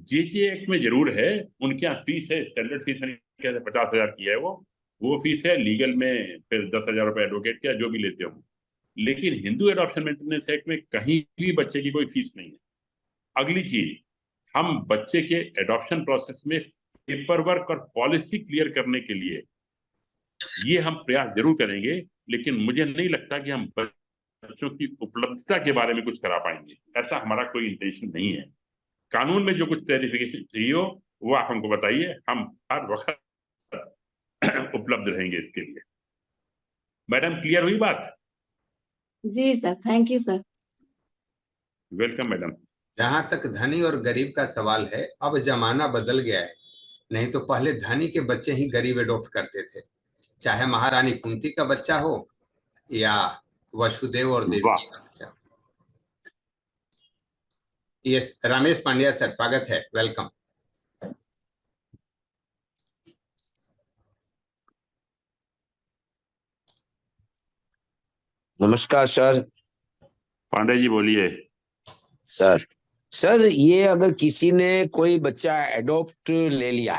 जेजे एक्ट में जरूर है, उनके यहाँ फीस है, स्टैंडर्ड फीस है, 50,000 की है वो फीस है। लीगल में फिर 10,000 रुपए एडवोकेट का जो भी लेते हो। लेकिन हिंदू एडॉप्शन मेंटेनेंस एक्ट में कहीं भी बच्चे की कोई फीस नहीं है। अगली चीज, हम बच्चे के एडॉप्शन प्रोसेस में पेपर वर्क और पॉलिसी क्लियर करने के लिए ये हम प्रयास जरूर करेंगे, लेकिन मुझे नहीं लगता कि हम बच्चों की उपलब्धता के बारे में कुछ करा पाएंगे। ऐसा हमारा कोई इंटेंशन नहीं है। कानून में जो कुछ क्लैरिफिकेशन चाहिए हो वो आप हमको बताइए, हम हर वक्त उपलब्ध रहेंगे इसके लिए। मैडम, क्लियर हुई बात? जी sir, thank you sir. Welcome madam. जहां तक धनी और गरीब का सवाल है, अब जमाना बदल गया है। नहीं तो पहले धनी के बच्चे ही गरीब एडॉप्ट करते थे, चाहे महारानी कुंती का बच्चा हो या वसुदेव और देवकी का बच्चा। यस, रमेश पांड्या सर, स्वागत है, वेलकम। नमस्कार सर। पांडे जी बोलिए। सर ये अगर किसी ने कोई बच्चा एडॉप्ट ले लिया,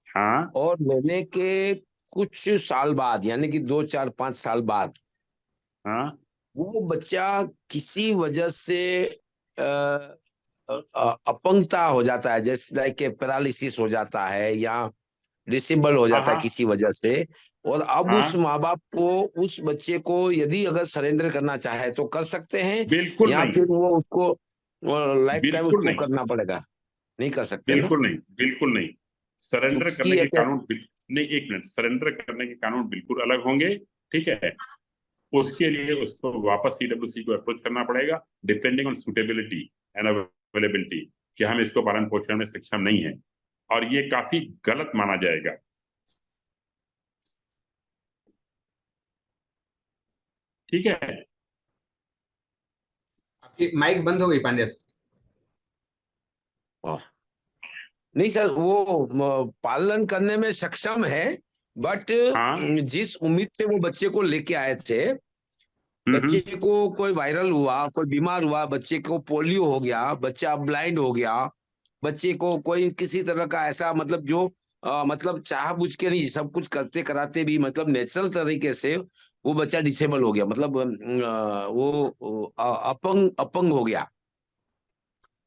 हाँ, और लेने के कुछ साल बाद, यानी कि 2, 4, 5 साल बाद, हाँ, वो बच्चा किसी वजह से अपंगता हो जाता है, जैसे लाइक पैरालिसिस हो जाता है या डिसेबल हो जाता है हाँ, किसी वजह से, और अब हाँ, उस माँ बाप को उस बच्चे को यदि अगर सरेंडर करना चाहे तो कर सकते हैं, बिल्कुल या नहीं, फिर वो उसको लाइफ टाइम बिल्कुल उसको नहीं, करना पड़ेगा? नहीं कर सकते ना, बिल्कुल नहीं, बिल्कुल नहीं। सरेंडर क्योंकि करने के कानून नहीं, एक मिनट, सरेंडर करने के कानून बिल्कुल अलग होंगे, ठीक है। उसके लिए उसको वापस सीडब्ल्यूसी को अप्रोच करना पड़ेगा, depending on suitability and availability, कि हम इसको पालन पोषण में सक्षम नहीं है, और ये काफी गलत माना जाएगा। ठीक है। आपकी माइक बंद हो गई पांड्या सर। नहीं सर, वो पालन करने में सक्षम है, बट हाँ, जिस उम्मीद से वो बच्चे को लेके आए थे, बच्चे को कोई वायरल हुआ, कोई बीमार हुआ, बच्चे को पोलियो हो गया, बच्चा ब्लाइंड हो गया, बच्चे को कोई किसी तरह का ऐसा, मतलब जो मतलब चाह बुझ के नहीं, सब कुछ करते कराते भी, मतलब नेचुरल तरीके से वो बच्चा डिसेबल हो गया, मतलब वो अपंग हो गया,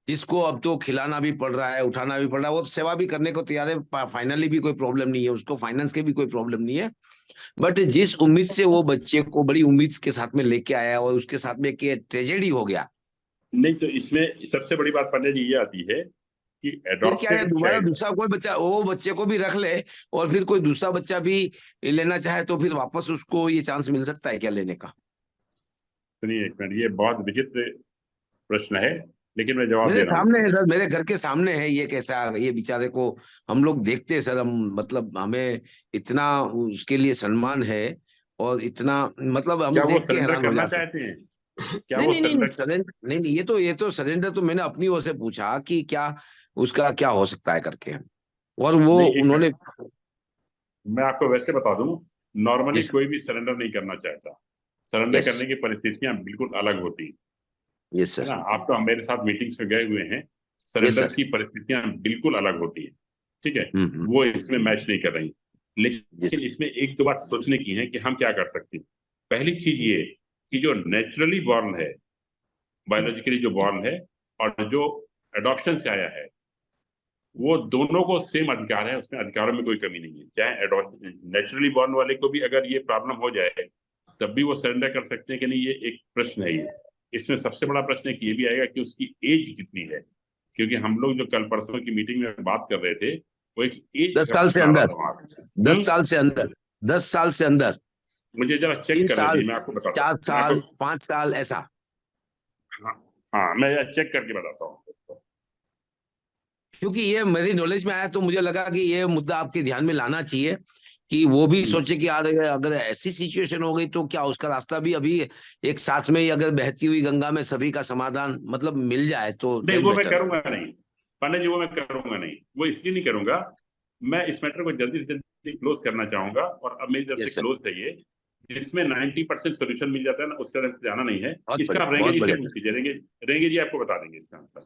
जिसको अब तो खिलाना भी पड़ रहा है, उठाना भी पड़ रहा है, वो सेवा भी करने को तैयार है, फाइनली भी कोई प्रॉब्लम नहीं है उसको, फाइनेंस के भी कोई प्रॉब्लम नहीं है। बट जिस उम्मीद से वो बच्चे को बड़ी उम्मीद के साथ में लेके आया और उसके साथ में ट्रेजेडी हो गया, नहीं तो इसमें सबसे बड़ी बात पंडित जी ये आती है कि फिर क्या है, एडॉप्टेड दोबारा चाइल्ड, दूसरा कोई बच्चा वो बच्चे को भी रख ले और फिर कोई दूसरा बच्चा भी लेना चाहे तो फिर वापस उसको ये चांस मिल सकता है क्या लेने का? सुनिए एक मिनट, ये बहुत विचित्र प्रश्न है, लेकिन मैं जवाब मेरे दे रहा सामने हूँ। है सर, मेरे घर के सामने है ये, कैसा ये बेचारे को हम लोग देखते हैं सर, हम मतलब हमें इतना उसके लिए सम्मान है और इतना, मतलब हम क्या वो देख के सरेंडर हैरान हो करना जाते हैं। चाहते हैं? क्या नहीं वो नहीं नहीं सरेंडर? सरेंडर नहीं नहीं, ये तो सरेंडर तो मैंने अपनी ओर से पूछा कि क्या उसका क्या हो सकता है करके, और वो नहीं, एक उन्होंने। मिनट, मैं आपको वैसे बता दूं, नॉर्मली यस कोई भी सरेंडर नहीं करना चाहता। सरेंडर यस करने की परिस्थितियां बिल्कुल अलग होती हैं, यस है सर, ना। आप तो मेरे साथ मीटिंग्स में गए हुए हैं, यस सरेंडर सर। की परिस्थितियां बिल्कुल अलग होती हैं, ठीक है। हम्म। वो इसमें मैच नहीं कर रही, यस लेकिन इसमें एक दो बात सोचने की है कि हम क्या कर सकते हैं। पहली चीज ये कि जो नेचुरली बॉर्न है, बायोलॉजिकली जो बॉर्न है, और जो एडॉप्शन से आया है, वो दोनों को सेम अधिकार है, उसमें अधिकारों में कोई कमी नहीं है। चाहे नेचुरली बॉर्न वाले को भी अगर ये प्रॉब्लम हो जाए तब भी वो सरेंडर कर सकते हैं कि नहीं, ये एक प्रश्न है। ये इसमें सबसे बड़ा प्रश्न एक ये भी आएगा कि उसकी एज कितनी है, क्योंकि हम लोग जो कल परसों की मीटिंग में बात कर रहे थे वो एक एज 10 का साल से प्रश्न आ रहा अंदर, था वहां पे। 10 साल से अंदर, 10 साल से अंदर, मुझे जरा चेक 3 करने साल, दीजिए, मैं आपको बताता 4 हूँ, मैं साल, आपको, 5 साल ऐसा। हाँ हाँ, मैं चेक करके बताता हूँ। क्योंकि ये मेरी नॉलेज में आया तो मुझे लगा कि ये मुद्दा आपके ध्यान में लाना चाहिए कि वो भी सोचे कि यार अगर ऐसी सिचुएशन हो गई तो क्या उसका रास्ता भी अभी एक साथ में ही अगर बहती हुई गंगा में सभी का समाधान मतलब मिल जाए तो नहीं, then वो मैं better। करूंगा नहीं पंडित जी, वो मैं करूंगा नहीं, वो इसलिए नहीं करूंगा। मैं इस मैटर को जल्दी से जल्दी क्लोज करना चाहूंगा, और अब मेरी तरफ से यस सर, क्लोज चाहिए। जिसमें 90% सोल्यूशन मिल जाता है ना, उस तरफ जाना नहीं है। बहुत इसका बढ़िया, आप रेंगे बहुत जी से बढ़िया। पूछ लीजिए, रेंगे जी आपको बता देंगे इसका आंसर।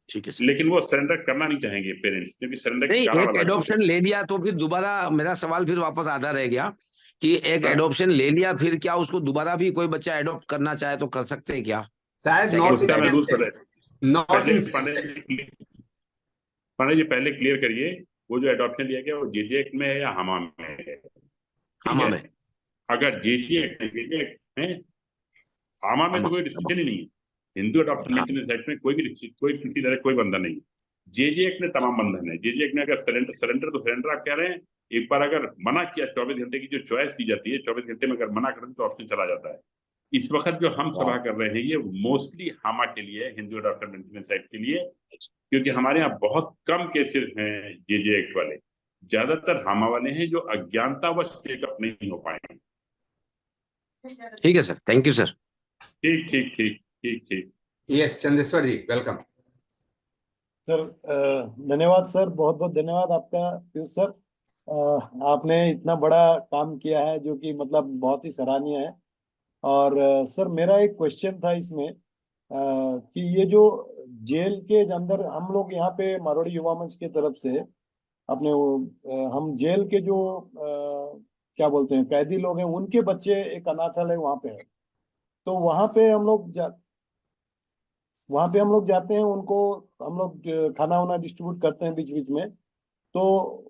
ठीक है सर। लेकिन वो सरेंडर करना नहीं चाहेंगे पेरेंट्स, क्योंकि सरेंडर नहीं, काला एक वाला कोड एडॉप्शन है। ले लिया तो फिर दोबारा मेरा सवाल फिर वापस आधा रह गया कि एक हाँ? एडॉप्शन ले लिया फिर क्या उसको दोबारा भी कोई बच्चा एडॉप्ट करना चाहे तो कर सकते हैं क्या? शायद सेकंड नॉट इन उसका मैं time. Rule same sex, not in same sex. पंडित जी पहले क्लियर करिए, वो जो एडॉप्शन लिया गया वो जेजे एक्ट में है या हमा में है? ठीक हमा है, में। अगर जेजे एक्ट में, आमा में तो हमा। कोई रिस्ट्रिक्शन ही नहीं है। हिंदू अडॉप्शन हाँ। मेंटेनेंस एक्ट में कोई भी कोई किसी तरह कोई बंधन नहीं। जेजे एक्ट में तमाम बंधन है। जेजे एक्ट में अगर सरेंडर तो सरेंडर आप कह रहे हैं, एक बार अगर मना किया 24 घंटे की जो चॉइस दी जाती है, 24 घंटे में अगर मना कर तो ऑप्शन चला जाता है। इस वक्त जो हम सभा कर रहे हैं ये मोस्टली हामा के लिए, हिंदू अडॉप्शन मेंटेनेंस एक्ट के लिए, क्योंकि हमारे यहाँ बहुत कम केसेस हैं जेजे एक्ट वाले, ज्यादातर हामा वाले हैं जो अज्ञानतावश टेकअप नहीं हो पाए। ठीक है सर, थैंक यू सर। ठीक ठीक ठीक ठीक ठीक। यस चंदेश्वर जी, वेलकम। सर धन्यवाद सर, बहुत बहुत धन्यवाद आपका पीयूष सर। आपने इतना बड़ा काम किया है जो कि मतलब बहुत ही सराहनीय है। और सर मेरा एक क्वेश्चन था इसमें कि ये जो जेल के अंदर हम लोग यहाँ पे मारवाड़ी युवा मंच की तरफ से अपने हम जेल के जो क्या बोलते हैं कैदी लोग हैं उनके बच्चे एक अनाथालय वहाँ पे है, तो वहाँ पे हम लोग जाते हैं, उनको हम लोग खाना वाना डिस्ट्रीब्यूट करते हैं बीच बीच में। तो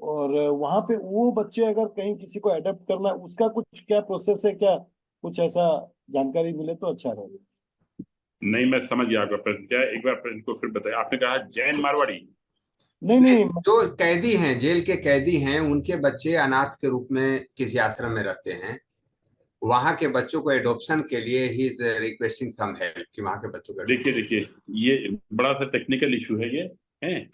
और वहाँ पे वो बच्चे अगर कहीं किसी को अडॉप्ट करना उसका कुछ क्या प्रोसेस है, क्या कुछ ऐसा जानकारी मिले तो अच्छा रहेगा। नहीं, मैं समझ गया आपका प्रश्न क्या है, एक बार प्रश्न को फिर बताइए। आपने कहा जैन मारवाड़ी? नहीं जो कैदी हैं, जेल के कैदी हैं, उनके बच्चे अनाथ के रूप में किसी आश्रम में रहते हैं, वहां के बच्चों को एडॉप्शन के लिए ही इज रिक्वेस्टिंग सम हेल्प कि वहां के बच्चों को देखिए देखिए, ये बड़ा सा टेक्निकल इशू है। है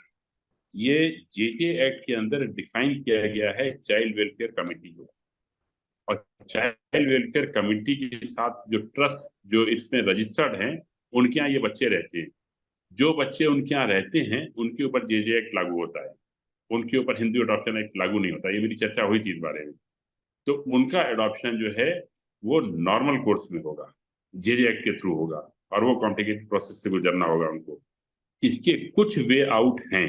ये जेजे एक्ट के अंदर डिफाइन किया गया है चाइल्ड वेलफेयर कमेटी को, और चाइल्ड वेलफेयर कमेटी के साथ जो ट्रस्ट जो इसमें रजिस्टर्ड हैं उनके यहाँ ये बच्चे रहते हैं। जो बच्चे उनके यहाँ रहते हैं उनके ऊपर जेजे एक्ट लागू होता है, उनके ऊपर हिंदू अडॉप्शन एक्ट लागू नहीं होता। ये मेरी चर्चा हुई थी इस बारे में। तो उनका एडॉप्शन जो है वो नॉर्मल कोर्स में होगा, जेजे एक्ट के थ्रू होगा, और वो कॉम्प्लिकेटेड प्रोसेस से गुजरना होगा उनको। इसके कुछ वे आउट हैं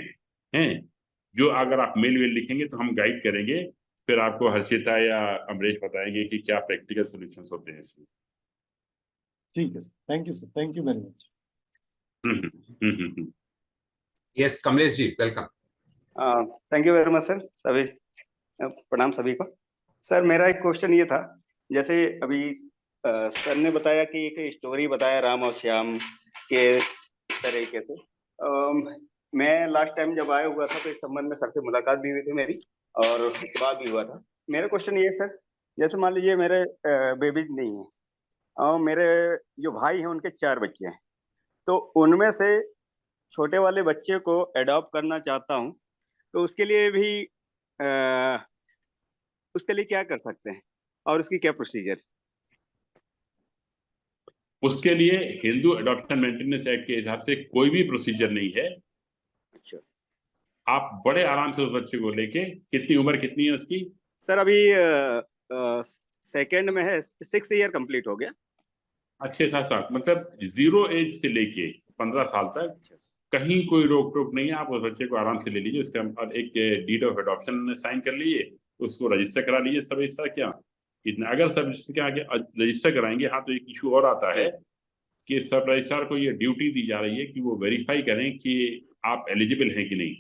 जो अगर आप मेल लिखेंगे तो हम गाइड करेंगे, फिर आपको हर्षिता या अमरीश बताएंगे कि क्या प्रैक्टिकल सॉल्यूशंस होते हैं इसमें। ठीक है sir, thank you sir, thank you very much. Yes Kamlesh ji, welcome. Thank you very much sir. सभी प्रणाम सभी को। सर मेरा एक क्वेश्चन ये था, जैसे अभी सर ने बताया कि एक स्टोरी बताया राम और श्याम के तरीके से। मैं लास्ट टाइम जब आया हुआ था तो इस संबंध में सर से मुलाकात भी हुई थी मेरी, और बात भी हुआ था। मेरा क्वेश्चन ये है सर, जैसे मान लीजिए मेरे बेबीज नहीं है और मेरे जो भाई हैं उनके 4 बच्चे हैं, तो उनमें से छोटे वाले बच्चे को अडॉप्ट करना चाहता हूँ, तो उसके लिए भी उसके लिए क्या कर सकते हैं और उसकी क्या प्रोसीजर? उसके लिए हिंदू अडॉप्शन मेंटेनेंस एक्ट के हिसाब से कोई भी प्रोसीजर नहीं है। अच्छा, आप बड़े आराम से उस बच्चे को लेके, कितनी उम्र कितनी है उसकी? सर अभी सेकेंड में है, 6 ईयर कंप्लीट हो गया। अच्छे साथ मतलब 0 एज से लेके 15 साल तक कहीं कोई रोक टोक नहीं है। आप उस बच्चे को आराम से ले लीजिए, उसका एक डीड ऑफ अडॉप्शन साइन कर लीजिए, उसको रजिस्टर करा लीजिए सब ऐसा क्या इतना। अगर सब रजिस्टर के आगे रजिस्टर कराएंगे, हाँ, तो एक इशू और आता है कि सब रजिस्ट्रार को ये ड्यूटी दी जा रही है कि वो वेरीफाई करें कि आप एलिजिबल हैं कि नहीं।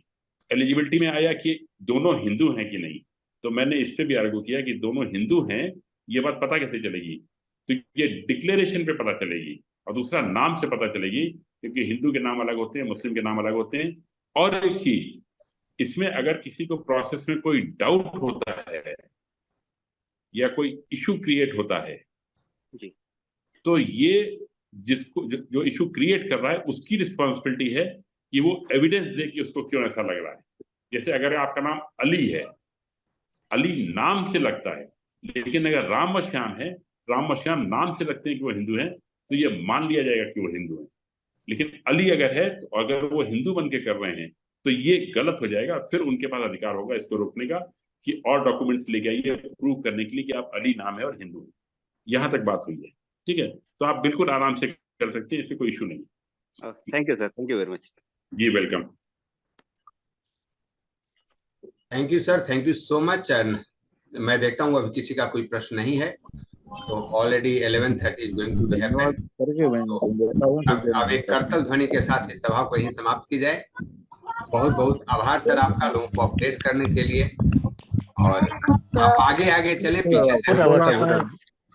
एलिजिबिलिटी में आया कि दोनों हिंदू हैं कि नहीं, तो मैंने इससे भी आर्गू किया कि दोनों हिंदू हैं, ये बात पता कैसे चलेगी? तो ये डिक्लेरेशन पे पता चलेगी, और दूसरा नाम से पता चलेगी, क्योंकि हिंदू के नाम अलग होते हैं, मुस्लिम के नाम अलग होते हैं। और एक चीज, इसमें अगर किसी को प्रोसेस में कोई डाउट होता है या कोई इशू क्रिएट होता है जी, तो ये जिसको जो इशू क्रिएट कर रहा है उसकी रिस्पॉन्सिबिलिटी है कि वो एविडेंस दे कि उसको क्यों ऐसा लग रहा है। जैसे अगर आपका नाम अली है, अली नाम से लगता है, लेकिन अगर राम व श्याम है, राम व श्याम नाम से लगते हैं कि वो हिंदू हैं, तो ये मान लिया जाएगा कि वो हिंदू हैं। लेकिन अली अगर है, तो अगर वो हिंदू बन के कर रहे हैं तो ये गलत हो जाएगा। फिर उनके पास अधिकार होगा इसको रोकने का कि और डॉक्यूमेंट्स लेके आइए प्रूव करने के लिए कि आप अली नाम है और हिंदू है। यहाँ तक बात हुई है, ठीक है। तो आप बिल्कुल आराम से कर सकते हैं, इससे कोई इशू नहीं। Thank you sir, thank you very much. जी welcome. Thank you sir, thank you so much. And मैं देखता हूँ अभी किसी का कोई प्रश्न नहीं है, तो already 11:30 is going to happen. अब एक करतल ध्वनि के साथ ही सभा को यहीं समाप्त की जाए। बहुत बहुत आभार सर आपका, लोगों को अपडेट करने के लिए, और आप आगे आगे चले, पीछे से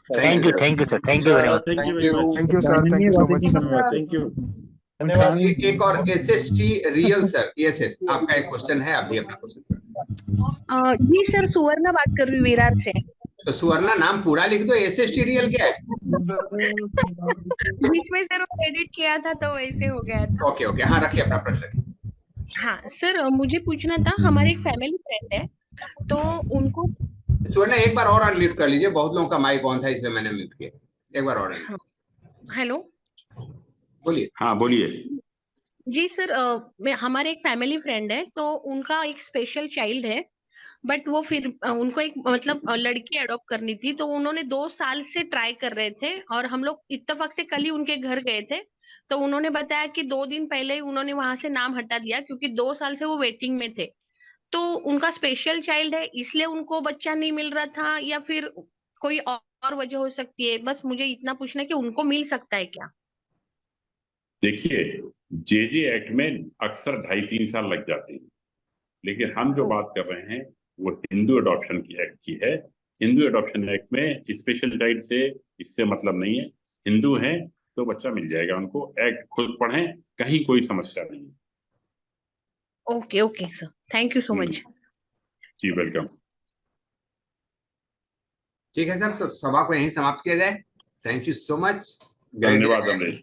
thank you sir, thank you very much. Thank you very much. Thank you sir, thank you so much. Thank you, धन्यवाद। एक और SST रियल सर, यस आपका एक क्वेश्चन है, आप भी अपना क्वेश्चन। जी सर, सुवर्णा बात कर रही हूँ विरार से। तो सुवर्णा नाम पूरा लिख दो, SST रियल क्या है? बीच में सर वो एडिट किया था तो वैसे हो गया था। ओके ओके, हाँ रखिए अपना प्रश्न रखिए। हाँ सर, मुझे पूछना था, हमारे एक फैमिली फ्रेंड है, तो उनको सुवर्णा एक बार और अनम्यूट कर लीजिए, बहुत लोगों का माइक ऑन था इसलिए मैंने म्यूट किया, एक बार और। हेलो, बोलिए। हाँ बोलिए। जी सर, हमारे एक फैमिली फ्रेंड है, तो उनका एक स्पेशल चाइल्ड है, बट वो फिर उनको एक मतलब लड़की अडॉप्ट करनी थी, तो उन्होंने 2 साल से ट्राई कर रहे थे, और हम लोग इत्तेफाक से कल ही उनके घर गए थे, तो उन्होंने बताया कि 2 दिन पहले ही उन्होंने वहां से नाम हटा दिया, क्योंकि 2 साल से वो वेटिंग में थे। तो उनका स्पेशल चाइल्ड है, इसलिए उनको बच्चा नहीं मिल रहा था, या फिर कोई और वजह हो सकती है? बस मुझे इतना पूछना है कि उनको मिल सकता है क्या? देखिए, JJ एक्ट में अक्सर 2.5-3 साल लग जाते हैं, लेकिन हम जो बात कर रहे हैं वो हिंदू अडॉप्शन की एक्ट की है। हिंदू अडॉप्शन एक्ट में स्पेशल चाइल्ड से इससे मतलब नहीं है, हिंदू हैं तो बच्चा मिल जाएगा उनको। एक्ट खुद पढ़ें, कहीं कोई समस्या नहीं है। Okay okay sir, thank you so much. जी वेलकम। ठीक है सर, तो सभा को यहीं समाप्त किया जाए। Thank you so much. धन्यवाद अमरीश।